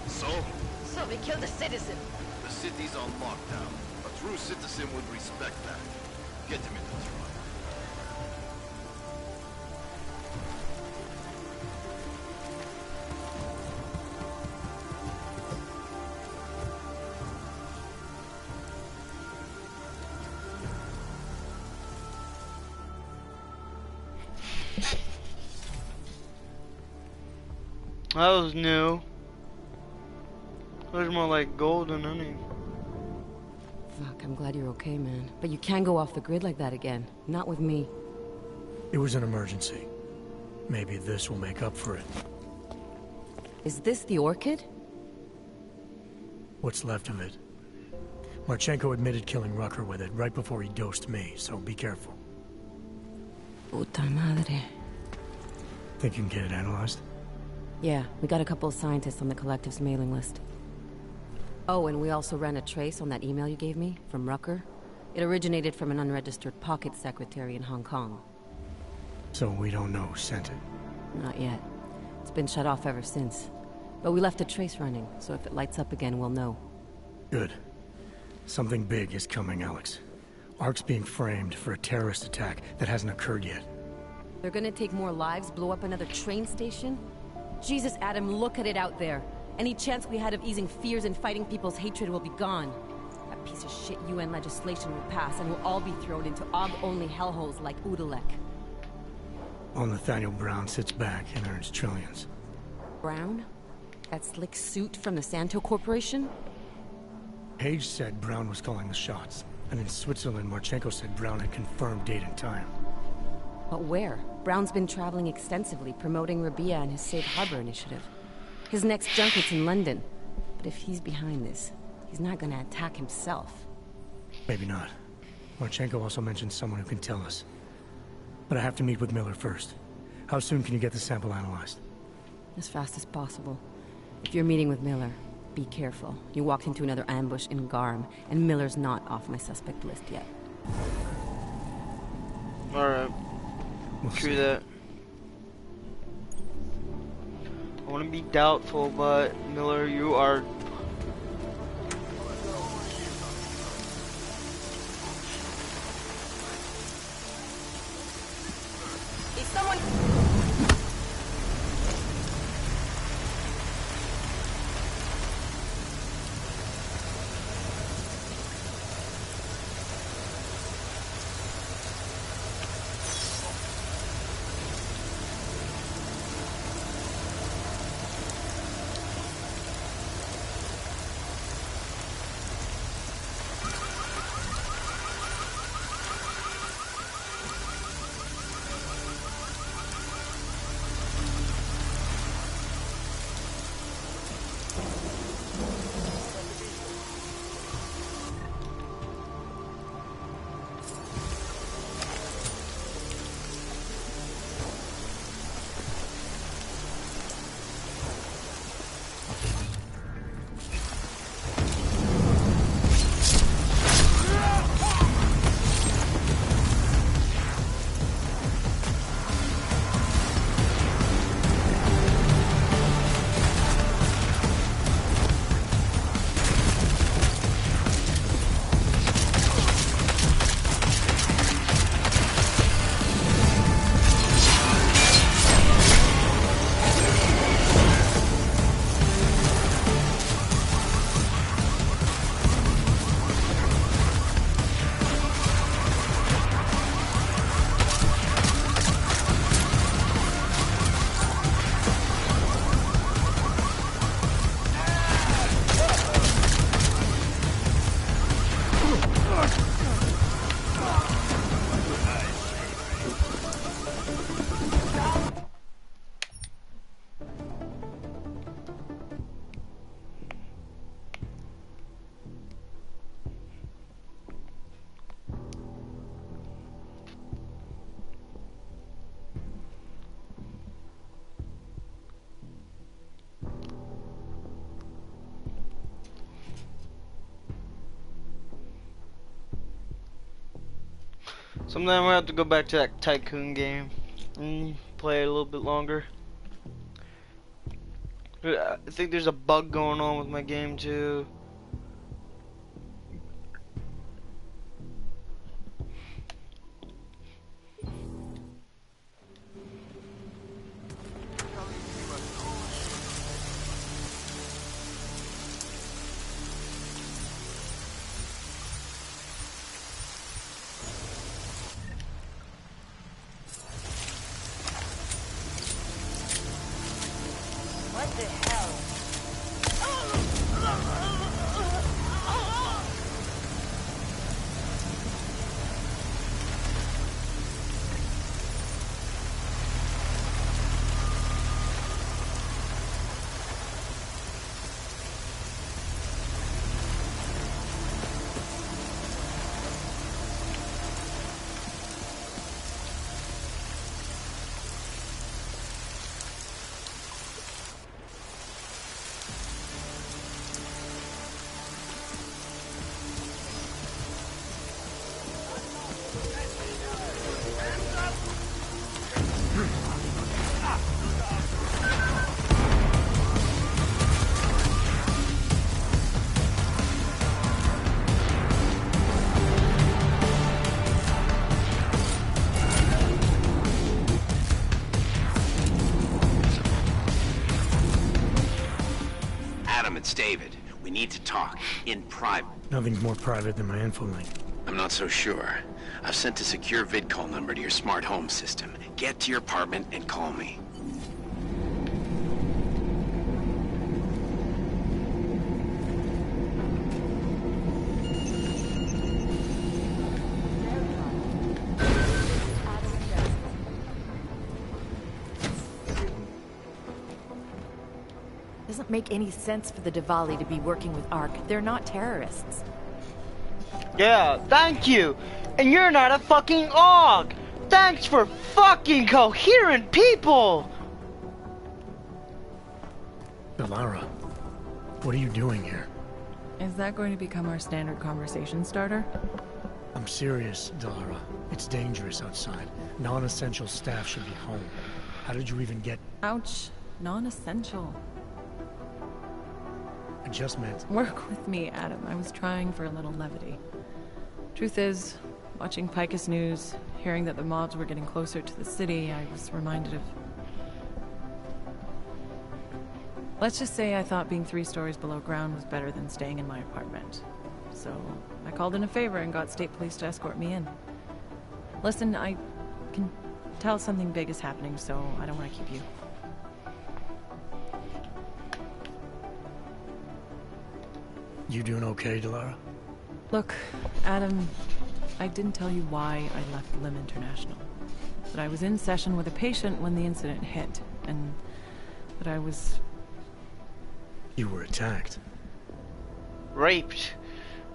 So? So we killed a citizen. The city's on lockdown. A true citizen would respect that. Get him in the truck. That was new. It was more like gold than any. Fuck, I'm glad you're okay, man. But you can't go off the grid like that again. Not with me. It was an emergency. Maybe this will make up for it. Is this the Orchid? What's left of it. Marchenko admitted killing Rucker with it right before he dosed me, so be careful. Puta madre. Think you can get it analyzed? Yeah, we got a couple of scientists on the Collective's mailing list. Oh, and we also ran a trace on that email you gave me, from Rucker. It originated from an unregistered pocket secretary in Hong Kong. So we don't know who sent it? Not yet. It's been shut off ever since. But we left a trace running, so if it lights up again, we'll know. Good. Something big is coming, Alex. Ark's being framed for a terrorist attack that hasn't occurred yet. They're gonna take more lives, blow up another train station? Jesus, Adam, look at it out there. Any chance we had of easing fears and fighting people's hatred will be gone. That piece of shit UN legislation will pass and we'll all be thrown into AUG-only hellholes like Udalek. While Nathaniel Brown sits back and earns trillions. Brown? That slick suit from the Santo Corporation? Page said Brown was calling the shots. And in Switzerland, Marchenko said Brown had confirmed date and time. But where? Brown's been traveling extensively, promoting Rabia and his Safe Harbor initiative. His next junket's in London. But if he's behind this, he's not gonna attack himself. Maybe not. Marchenko also mentioned someone who can tell us. But I have to meet with Miller first. How soon can you get the sample analyzed? As fast as possible. If you're meeting with Miller, be careful. You walked into another ambush in Garm, and Miller's not off my suspect list yet. Alright. True that. I want to be doubtful, but Miller, you are... Is someone... Sometime I'm gonna have to go back to that Tycoon game and play it a little bit longer. I think there's a bug going on with my game too. What the hell? it's David. We need to talk. In private. Nothing's more private than my info link. I'm not so sure. I've sent a secure vid call number to your smart home system. Get to your apartment and call me. Doesn't make any sense for the Diwali to be working with ARC. They're not terrorists. Yeah, thank you. And you're not a fucking AUG. Thanks for fucking coherent people. Delara, what are you doing here? Is that going to become our standard conversation starter? I'm serious, Delara. It's dangerous outside. Non-essential staff should be home. How did you even get... Ouch. Non-essential. I just meant... Work with me, Adam. I was trying for a little levity. Truth is, watching Picus News, hearing that the mobs were getting closer to the city, I was reminded of... Let's just say I thought being 3 stories below ground was better than staying in my apartment. So, I called in a favor and got state police to escort me in. Listen, I can tell something big is happening, so I don't want to keep you. You doing okay, Delara? Look, Adam, I didn't tell you why I left Lim International. That I was in session with a patient when the incident hit, and that I was... You were attacked. Raped.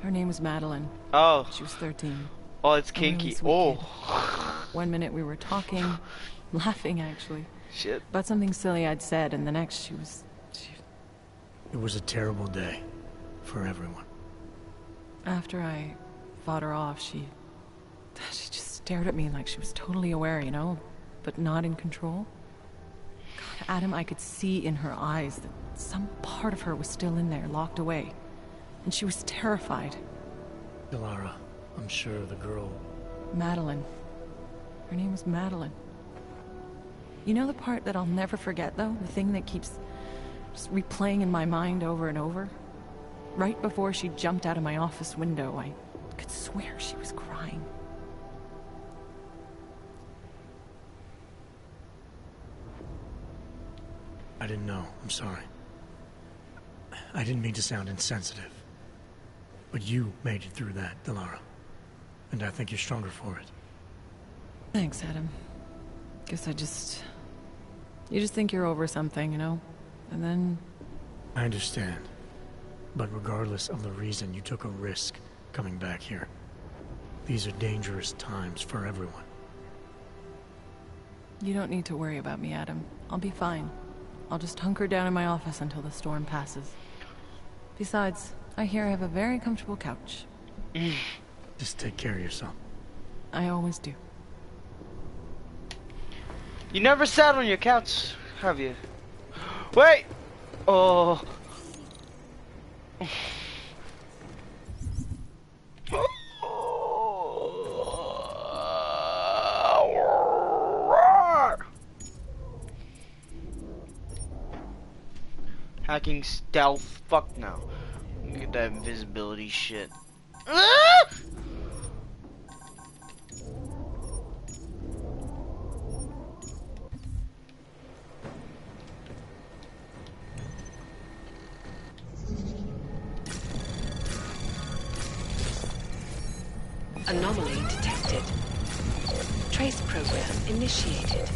Her name was Madeline. Oh. She was 13. Oh, it's kinky. Really kid. One minute we were talking, laughing actually. Shit. About something silly I'd said, and the next she... It was a terrible day. For everyone. After I fought her off, she just stared at me like she was totally aware, you know, but not in control. God, Adam, I could see in her eyes that some part of her was still in there, locked away. And she was terrified. Delara, I'm sure the girl... Madeline. Her name was Madeline. You know the part that I'll never forget, though? The thing that keeps just replaying in my mind over and over? Right before she jumped out of my office window, I could swear she was crying. I didn't know. I'm sorry. I didn't mean to sound insensitive. But you made it through that, Delara. And I think you're stronger for it. Thanks, Adam. Guess you just think you're over something, you know? And then... I understand. But regardless of the reason, you took a risk coming back here. These are dangerous times for everyone. You don't need to worry about me, Adam. I'll be fine. I'll just hunker down in my office until the storm passes. Besides, I hear I have a very comfortable couch. Just take care of yourself. I always do. You never sat on your couch, have you? Wait! Oh... Hacking stealth, fuck no. Look at that invisibility shit. Anomaly detected. Trace program initiated.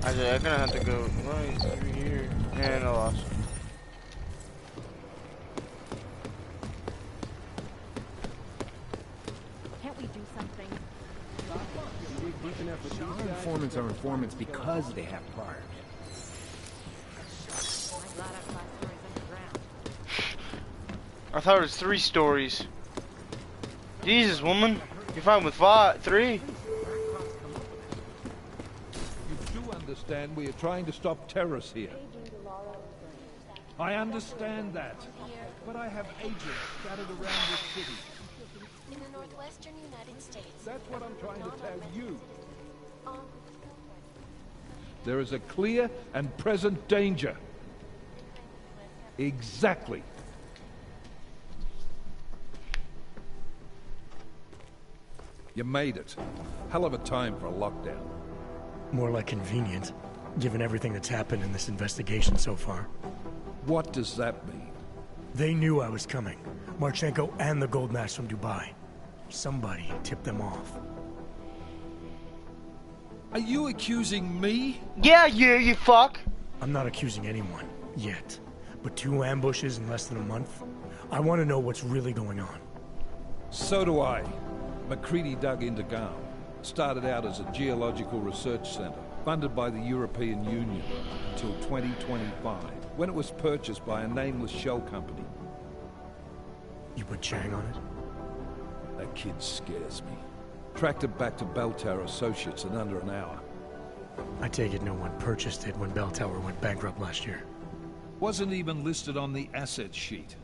I'm gonna have to go right through here. And I lost. Can't we do something? Our informants are informants because they have priors. I thought it was 3 stories. Jesus, woman. You're fine with 3. You do understand we are trying to stop terrorists here. I understand that. But I have agents scattered around this city. In the northwestern United States. That's what I'm trying to tell you. There is a clear and present danger. Exactly. You made it. Hell of a time for a lockdown. More like convenient, given everything that's happened in this investigation so far. What does that mean? They knew I was coming. Marchenko and the gold mask from Dubai. Somebody tipped them off. Are you accusing me? Yeah, you fuck! I'm not accusing anyone, yet. But 2 ambushes in less than a month? I want to know what's really going on. So do I. McCready dug into Gam. Started out as a geological research center, funded by the European Union, until 2025, when it was purchased by a nameless shell company. You put Chang on it? That kid scares me. Tracked it back to Bell Tower Associates in under an hour. I take it no one purchased it when Bell Tower went bankrupt last year. Wasn't even listed on the asset sheet.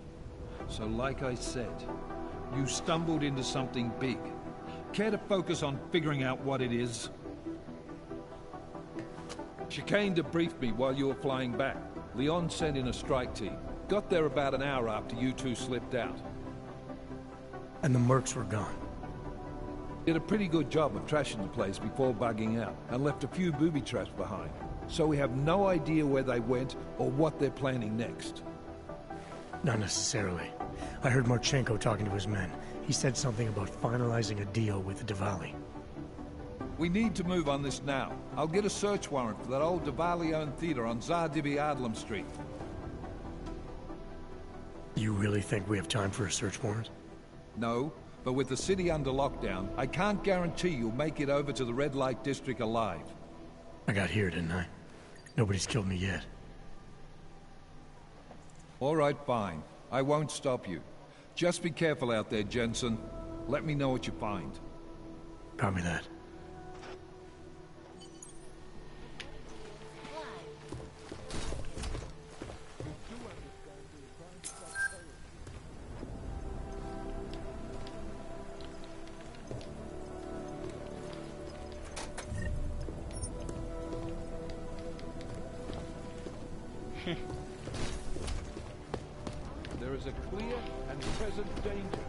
So like I said, you stumbled into something big. Care to focus on figuring out what it is? Chicane debriefed me while you were flying back. Leon sent in a strike team. Got there about an hour after you two slipped out. And the mercs were gone. Did a pretty good job of trashing the place before bugging out, and left a few booby traps behind. So we have no idea where they went or what they're planning next. Not necessarily. I heard Marchenko talking to his men. He said something about finalizing a deal with Diwali. We need to move on this now. I'll get a search warrant for that old Diwali-owned theater on Tsar Divivded Street. You really think we have time for a search warrant? No, but with the city under lockdown, I can't guarantee you'll make it over to the red light district alive. I got here, didn't I? Nobody's killed me yet. All right, fine. I won't stop you. Just be careful out there, Jensen. Let me know what you find. Copy that. There is a clear and present danger.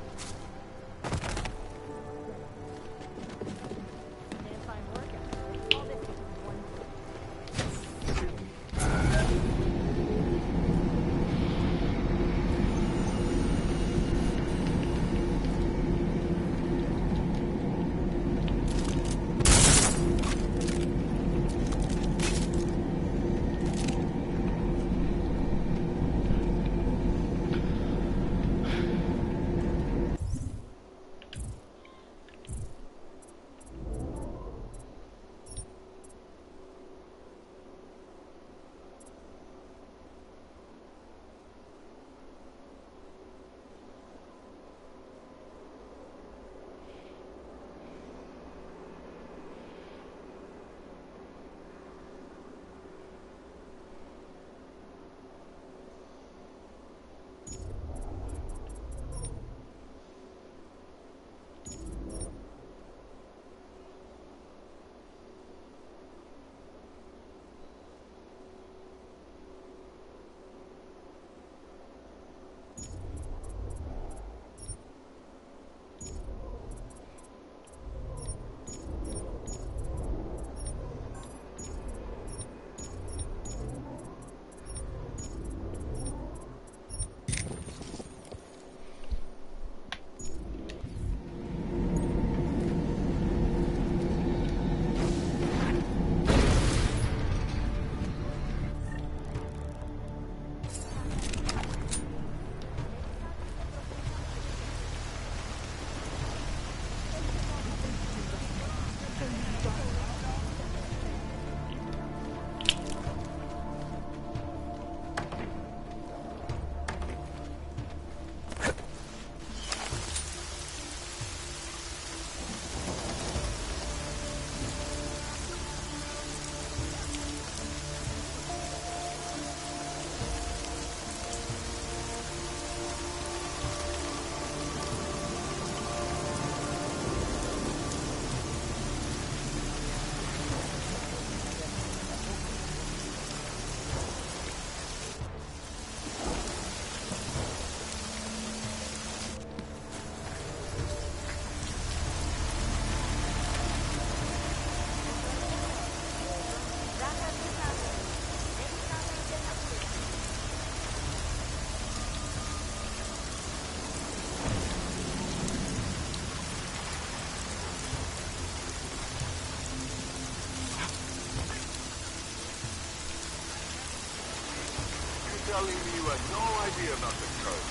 telling me you had no idea about the curve.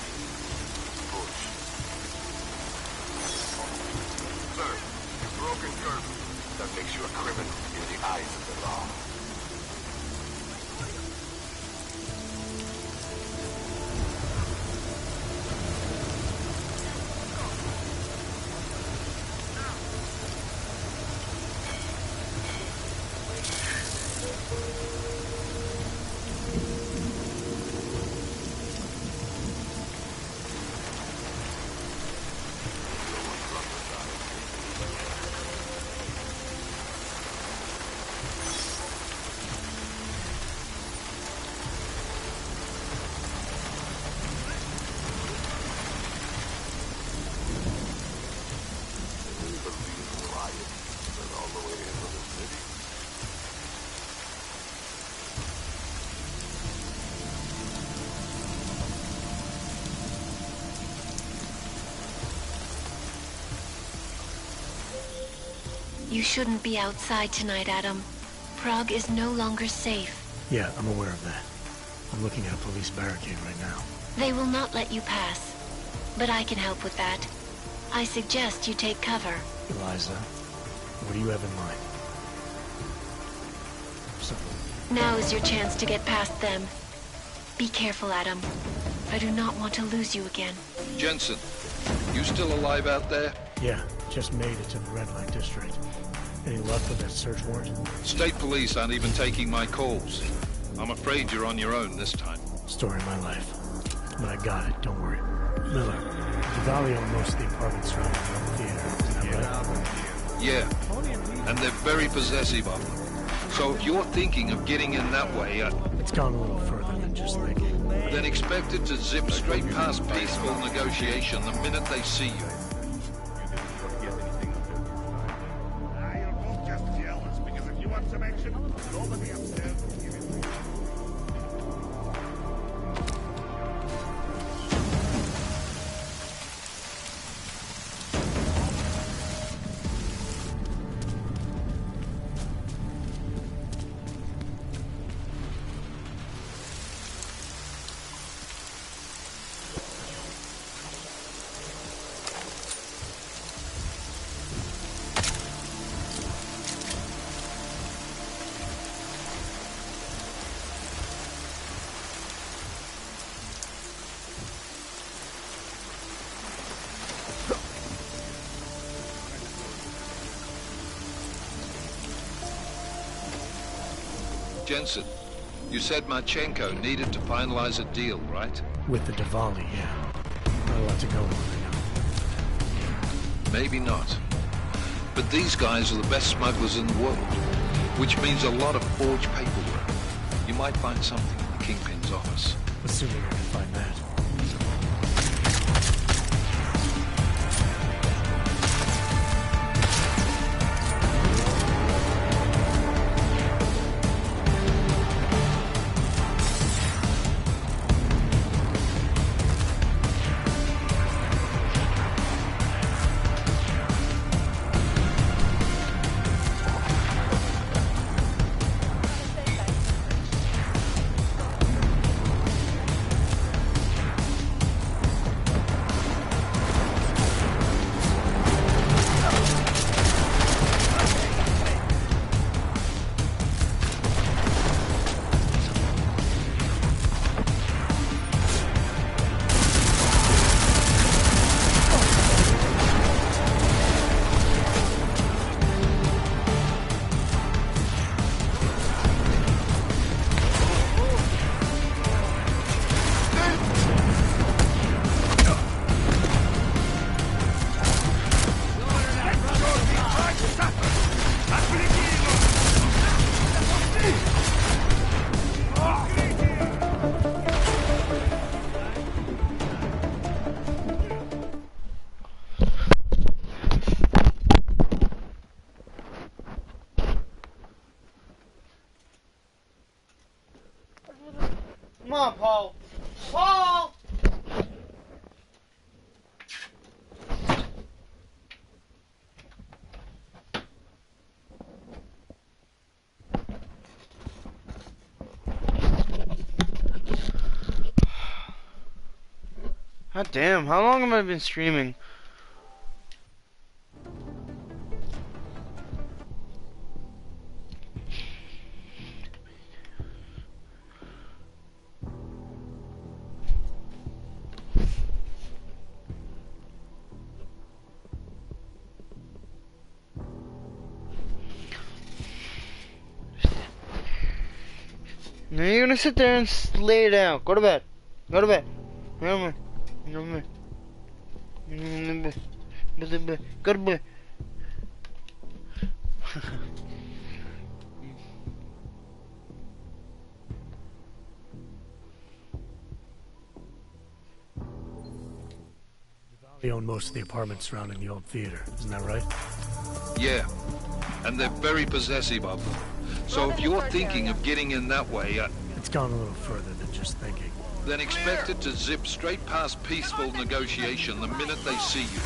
Bullshit. Sir, you've broken curfew. That makes you a criminal in the eyes of the law. You shouldn't be outside tonight, Adam. Prague is no longer safe. Yeah, I'm aware of that. I'm looking at a police barricade right now. They will not let you pass. But I can help with that. I suggest you take cover. Eliza, what do you have in mind? Now is your chance to get past them. Be careful, Adam. I do not want to lose you again. Jensen, you still alive out there? Yeah, just made it to the red light district. Any luck with that search warrant? State police aren't even taking my calls. I'm afraid you're on your own this time. Story of my life. But I got it, don't worry. Miller, Diwali owned most of the apartments surrounding the theater, is that right? Yeah, and they're very possessive of them. So if you're thinking of getting in that way, it's gone a little further than just thinking. Then expect it to zip straight past peaceful negotiation the minute they see you. Jensen, you said Marchenko needed to finalize a deal, right? With the Diwali, yeah. Not a lot to go on right now. Maybe not. But these guys are the best smugglers in the world, which means a lot of forged paperwork. You might find something in the Kingpin's office. Assuming I can find that. God damn, how long have I been streaming? Now you're gonna sit there and lay down. Go to bed. Go to bed. Go to bed. Go to bed. They own most of the apartments surrounding the old theater, isn't that right? Yeah, and they're very possessive of them. So if you're thinking of getting in that way, it's gone a little further than just thinking. then expect it to zip straight past peaceful negotiation the minute they see you.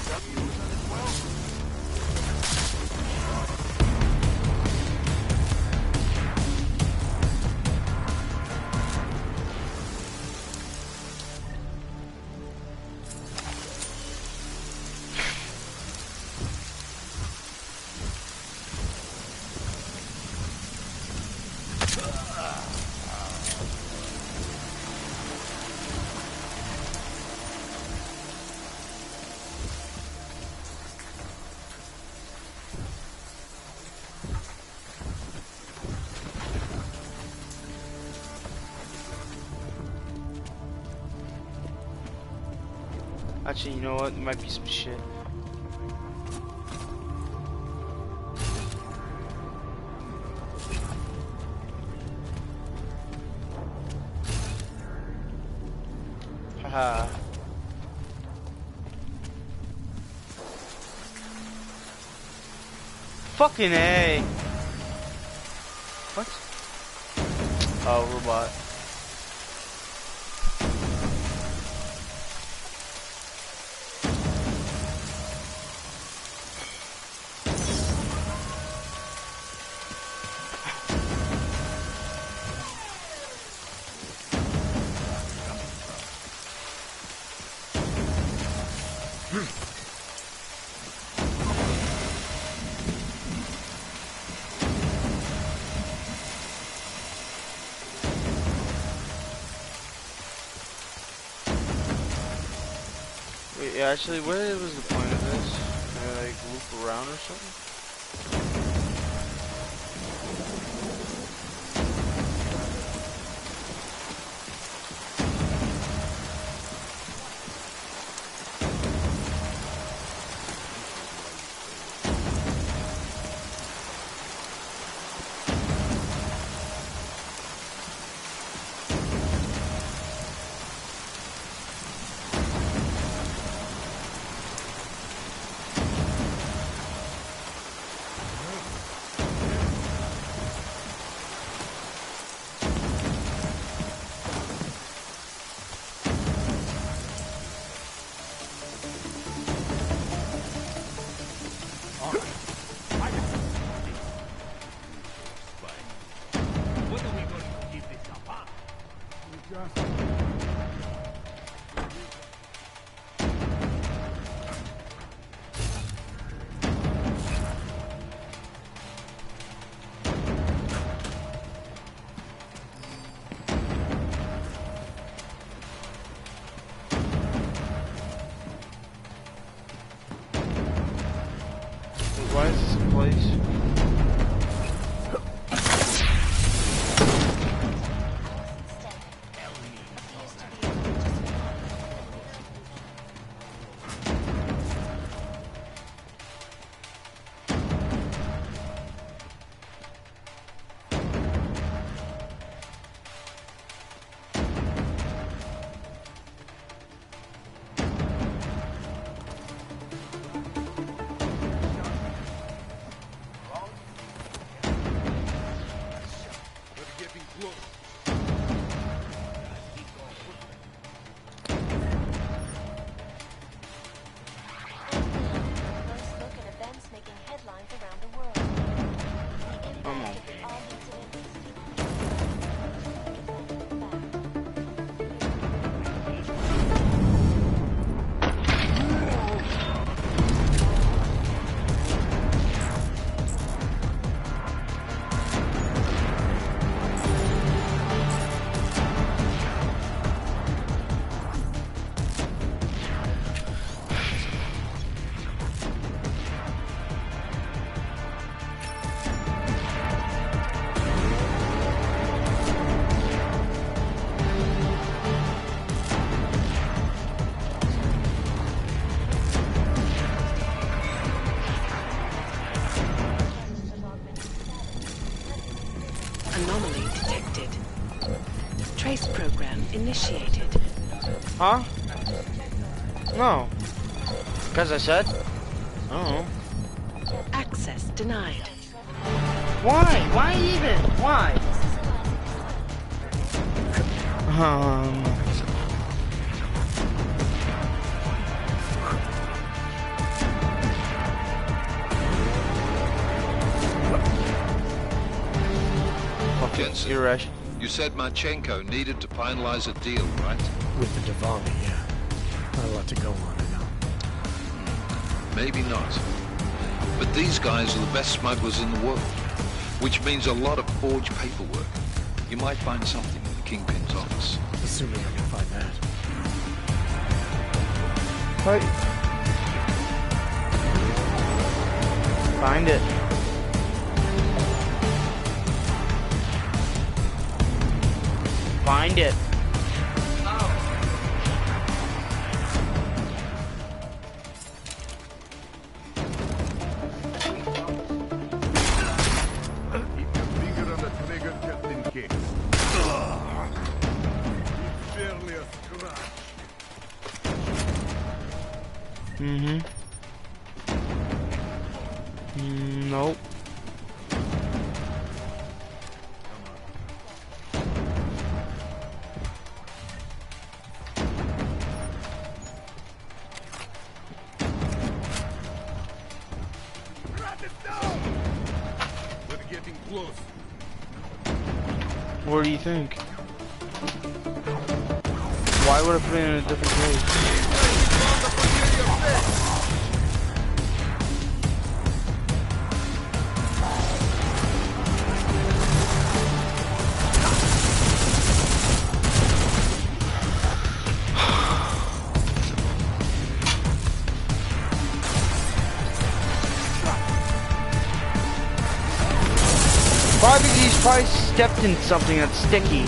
Actually, you know what? There might be some shit. Haha. Fucking A. What? Oh, robot. Wait, actually, what was the point of this? Can I, like, loop around or something? Why is this in place? initiated. Huh? No. Because I said? Oh. Access denied. Why? Why even? Why? Jensen, You're right. You said Marchenko needed to finalize a deal, right? With the Diwali, yeah. Not a lot to go on, I know. Maybe not. But these guys are the best smugglers in the world, which means a lot of forged paperwork. You might find something in the Kingpin's office. Assuming I can find that. Right. Find it. Find it. Nope. We're getting close. What do you think? Why would I put it in a different place? Probably he's probably stepped in something that's sticky.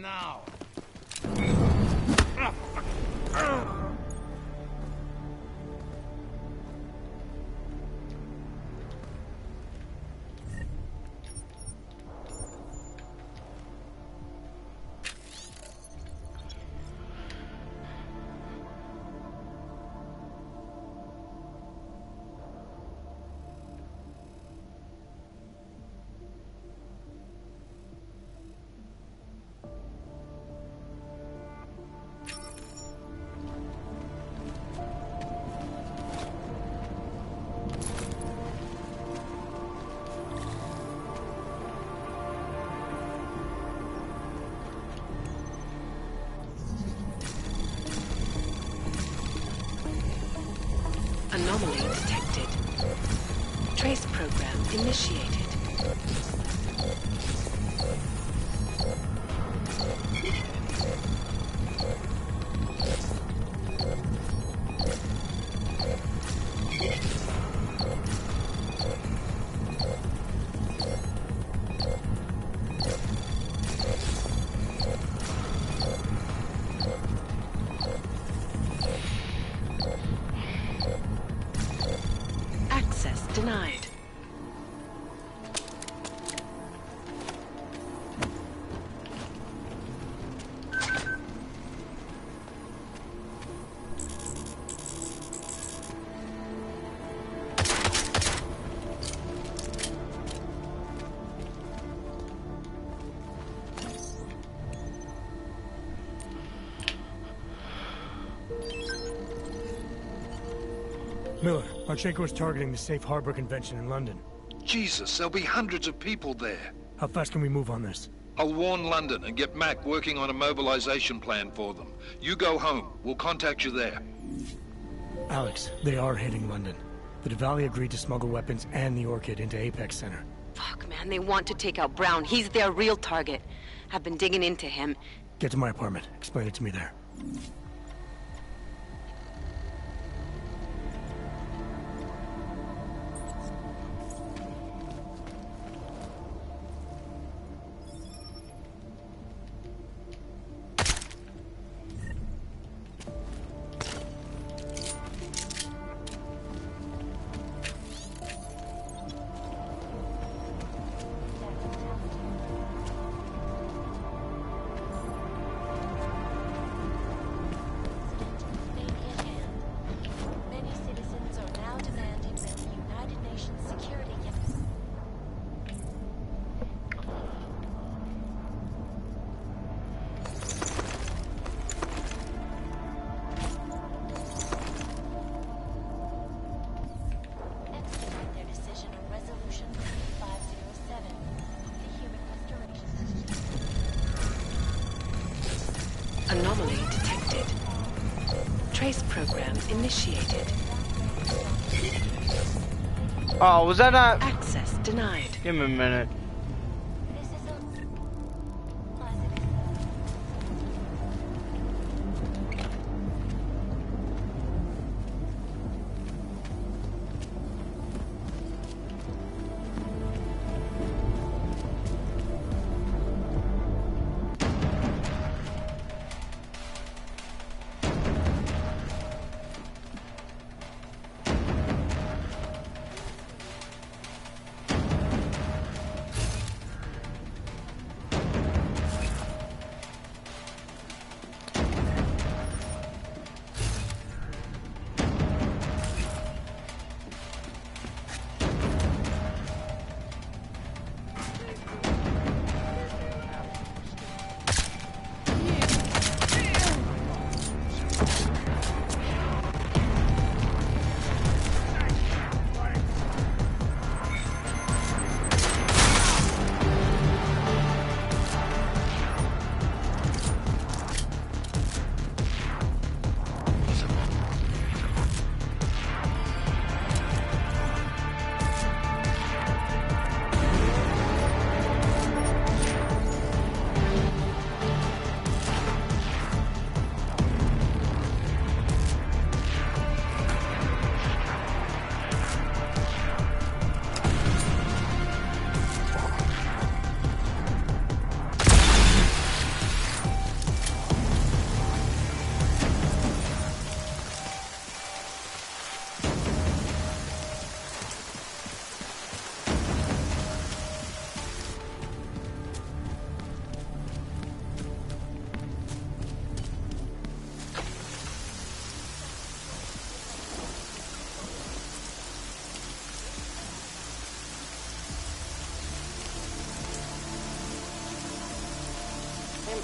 now. Anomaly detected. Trace program initiated. Access denied. Miller, Marchenko is targeting the Safe Harbor Convention in London. Jesus, there'll be hundreds of people there. How fast can we move on this? I'll warn London and get Mac working on a mobilization plan for them. You go home. We'll contact you there. Alex, they are hitting London. The Diwali agreed to smuggle weapons and the Orchid into Apex Center. Fuck, man, they want to take out Brown. He's their real target. I've been digging into him. Get to my apartment. Explain it to me there. Many citizens are now demanding that the United Nations Security expedite their decision on Resolution 3507, the Human Restoration. Anomaly detected. Trace program initiated. Oh, was that not? Access denied. Give me a minute.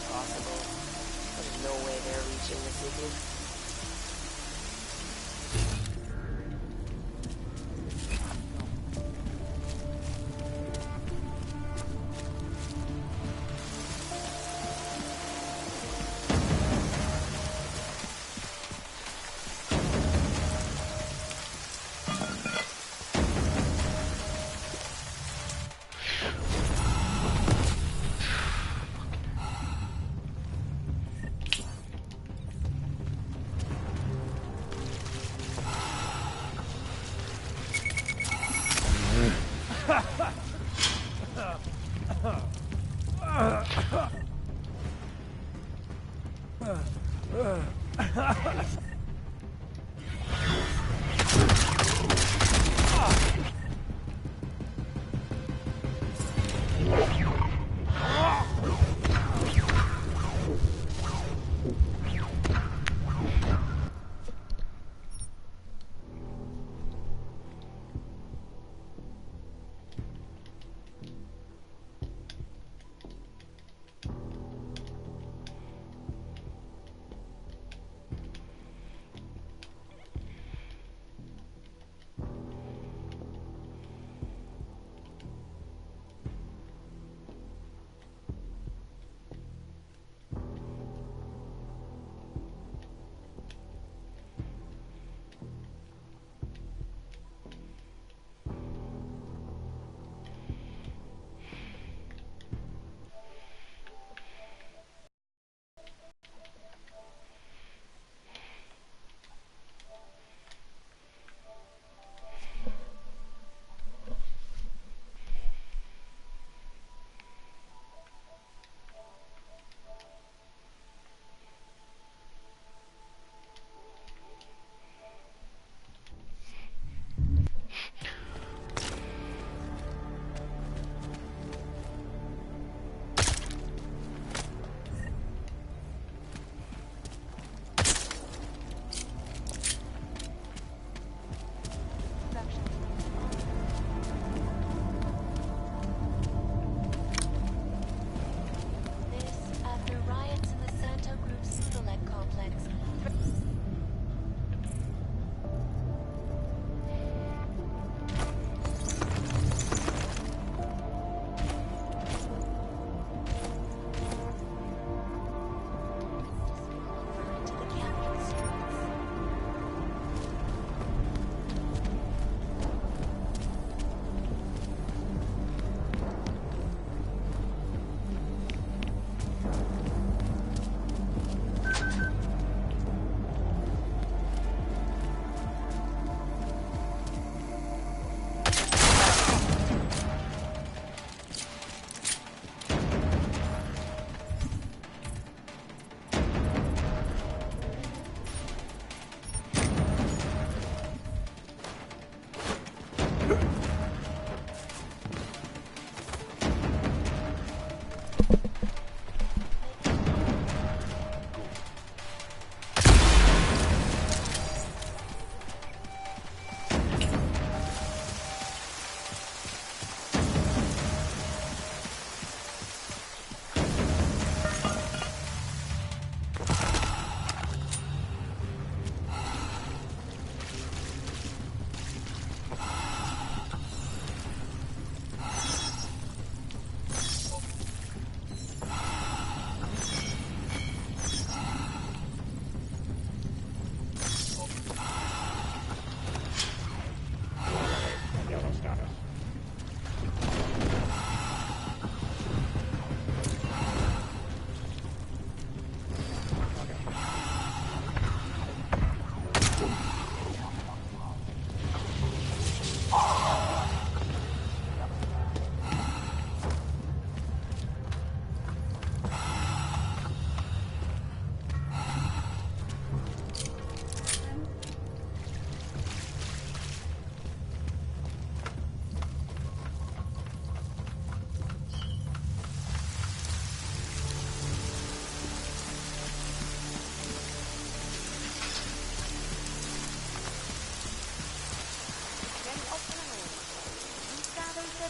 impossible. There's no way they're reaching the city.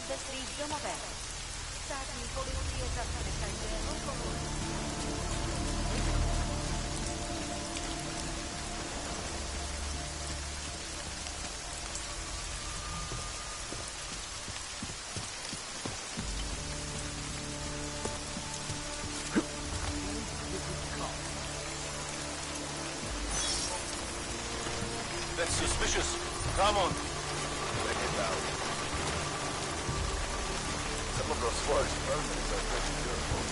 Bez domového. Státní policie zavře každého komu. That's suspicious. Come on. Check it out. Some of those forest vermins are pretty beautiful.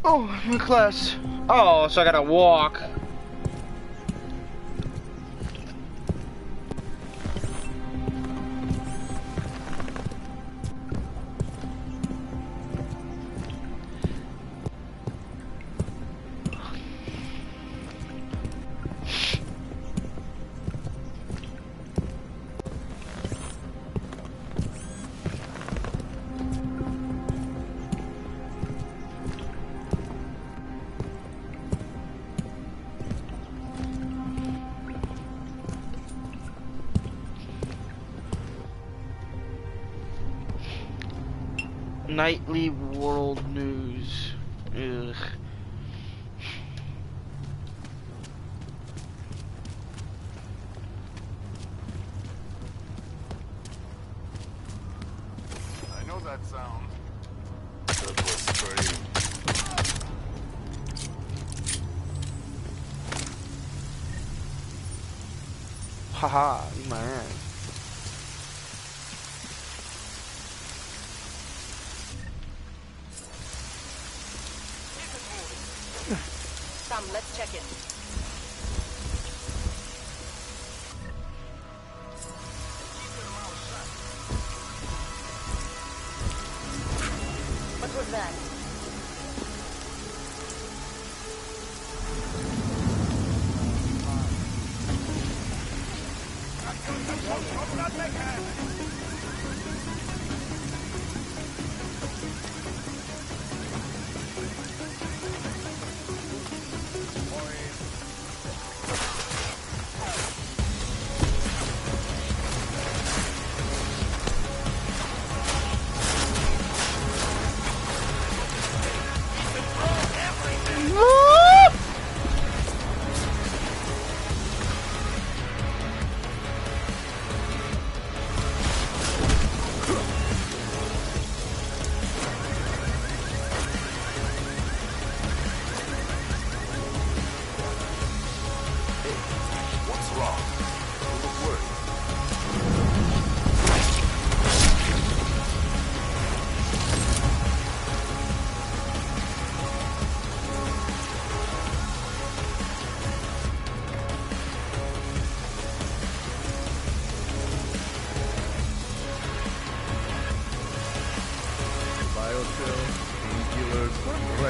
Oh, my class. Oh, so I gotta walk. Nightly world news. Ugh. I know that sound. That was strange. Haha, in my ass. Come, let's check it. What was that?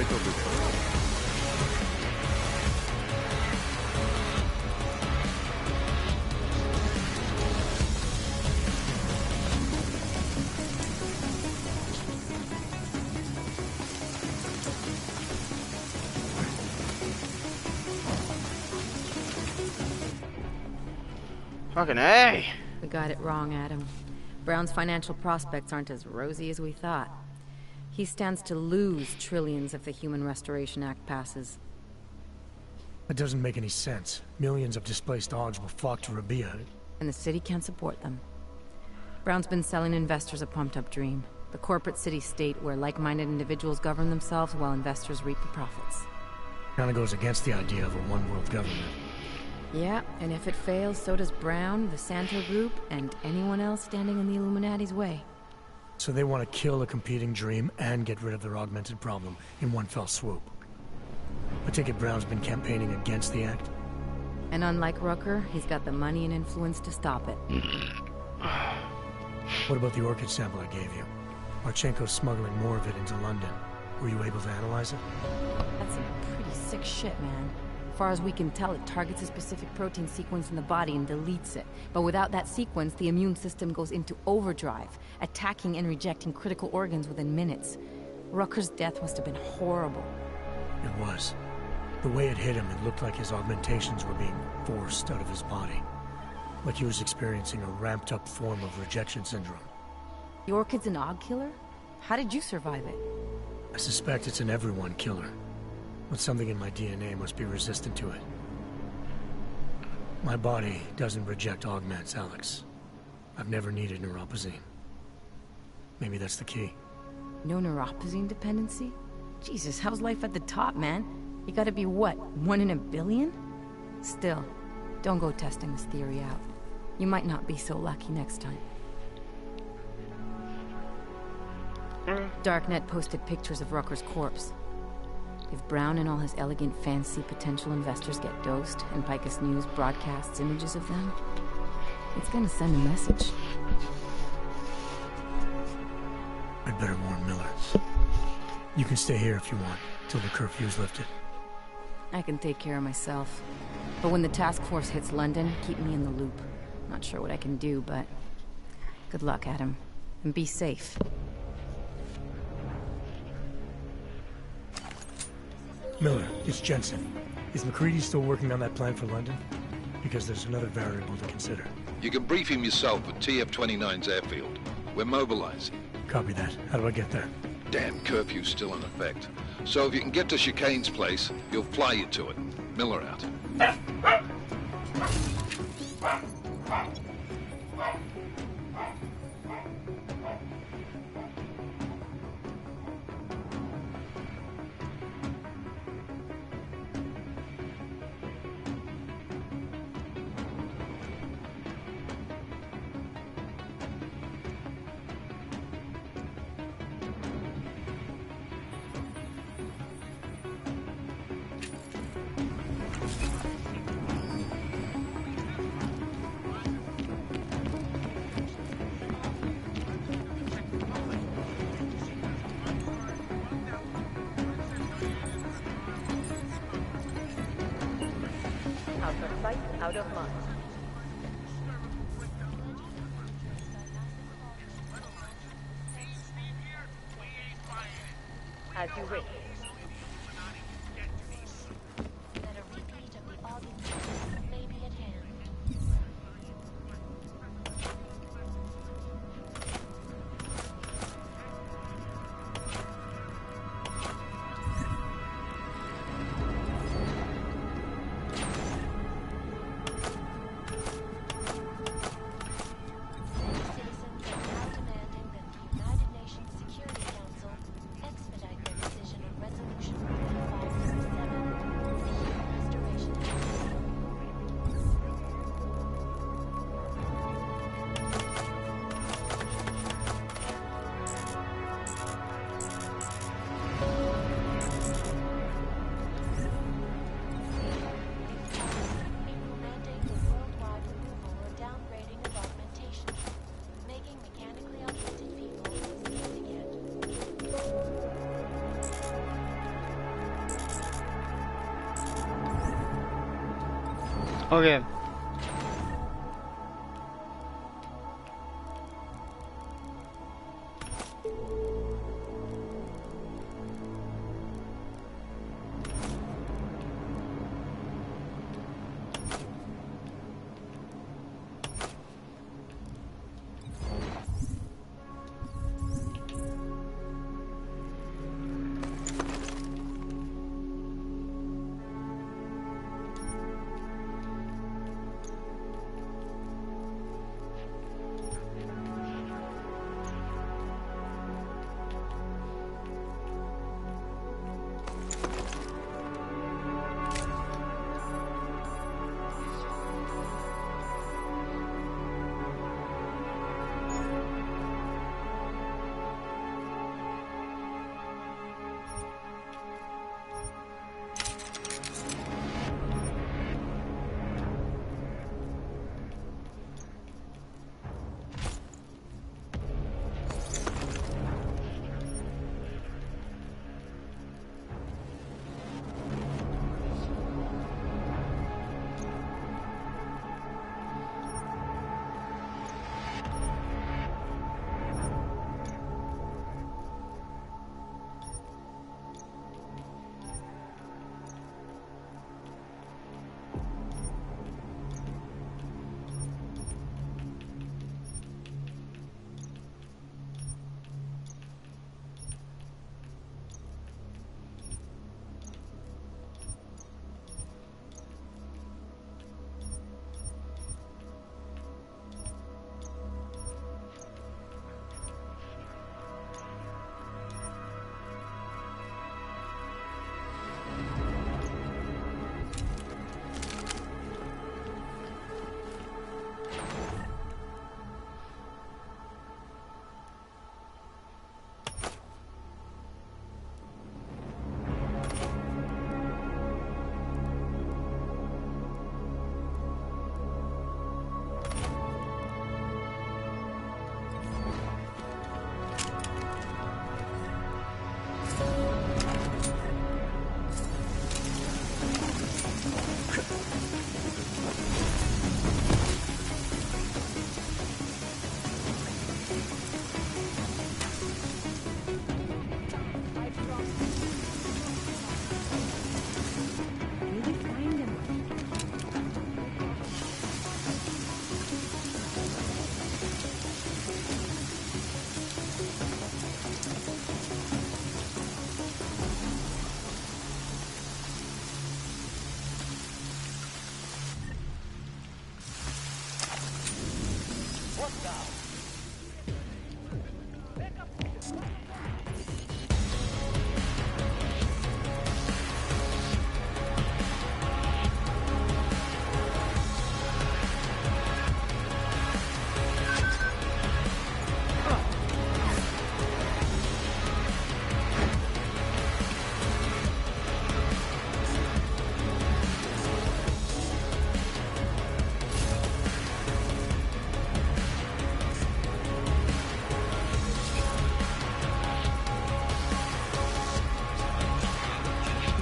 right over there. Fucking A! We got it wrong, Adam. Brown's financial prospects aren't as rosy as we thought. He stands to lose trillions if the Human Restoration Act passes. That doesn't make any sense. Millions of displaced Augs will flock to Rabia. And the city can't support them. Brown's been selling investors a pumped-up dream. The corporate city-state where like-minded individuals govern themselves while investors reap the profits. Kinda goes against the idea of a one-world government. Yeah, and if it fails, so does Brown, the Santo Group, and anyone else standing in the Illuminati's way. So they want to kill a competing dream and get rid of their augmented problem in one fell swoop. I take it Brown's been campaigning against the act? And unlike Rucker, he's got the money and influence to stop it. What about the orchid sample I gave you? Marchenko's smuggling more of it into London. Were you able to analyze it? That's some pretty sick shit, man. As far as we can tell, it targets a specific protein sequence in the body and deletes it. But without that sequence, the immune system goes into overdrive, attacking and rejecting critical organs within minutes. Rucker's death must have been horrible. It was. The way it hit him, it looked like his augmentations were being forced out of his body. Like he was experiencing a ramped-up form of rejection syndrome. The orchid's an Aug killer? How did you survive it? I suspect it's an everyone killer. But something in my DNA must be resistant to it. My body doesn't reject augments, Alex. I've never needed neuropozyne. Maybe that's the key. No neuropozyne dependency? Jesus, how's life at the top, man? You gotta be what, 1 in a billion? Still, don't go testing this theory out. You might not be so lucky next time. Darknet posted pictures of Rucker's corpse. If Brown and all his elegant, fancy potential investors get dosed, and Picus News broadcasts images of them, it's gonna send a message. I'd better warn Miller. You can stay here if you want, till the curfew's lifted. I can take care of myself. But when the task force hits London, keep me in the loop. Not sure what I can do, but... good luck, Adam. And be safe. Miller, it's Jensen. Is McCready still working on that plan for London? Because there's another variable to consider. You can brief him yourself at TF-29's airfield. We're mobilizing. Copy that. How do I get there? Damn curfew's still in effect. So if you can get to Chicane's place, he'll fly you to it. Miller out. Out of sight, out of mind. As you wish. That a repeat of the August may be at hand. Citizens are now demanding that the United Nations Security Council expedite their decision on Okay.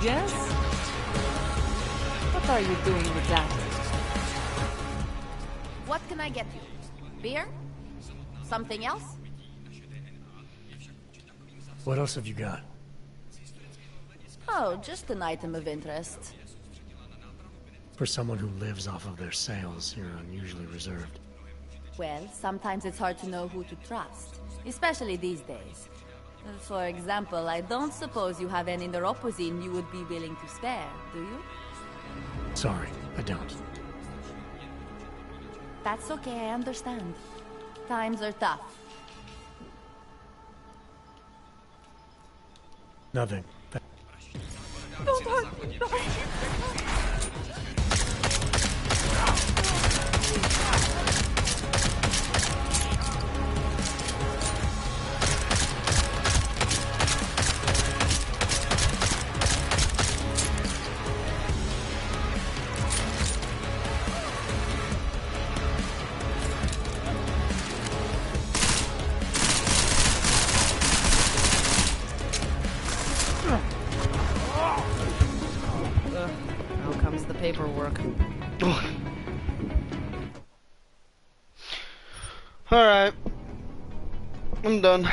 Yes? What are you doing with that? What can I get you? Beer? Something else? What else have you got? Oh, just an item of interest. For someone who lives off of their sales, you're unusually reserved. Well, sometimes it's hard to know who to trust, especially these days. For example, I don't suppose you have any neuropozyne you would be willing to spare, do you? Sorry, I don't. That's okay, I understand. Times are tough. Nothing. Don't hurt me! Don't hurt me! Alright. I'm done.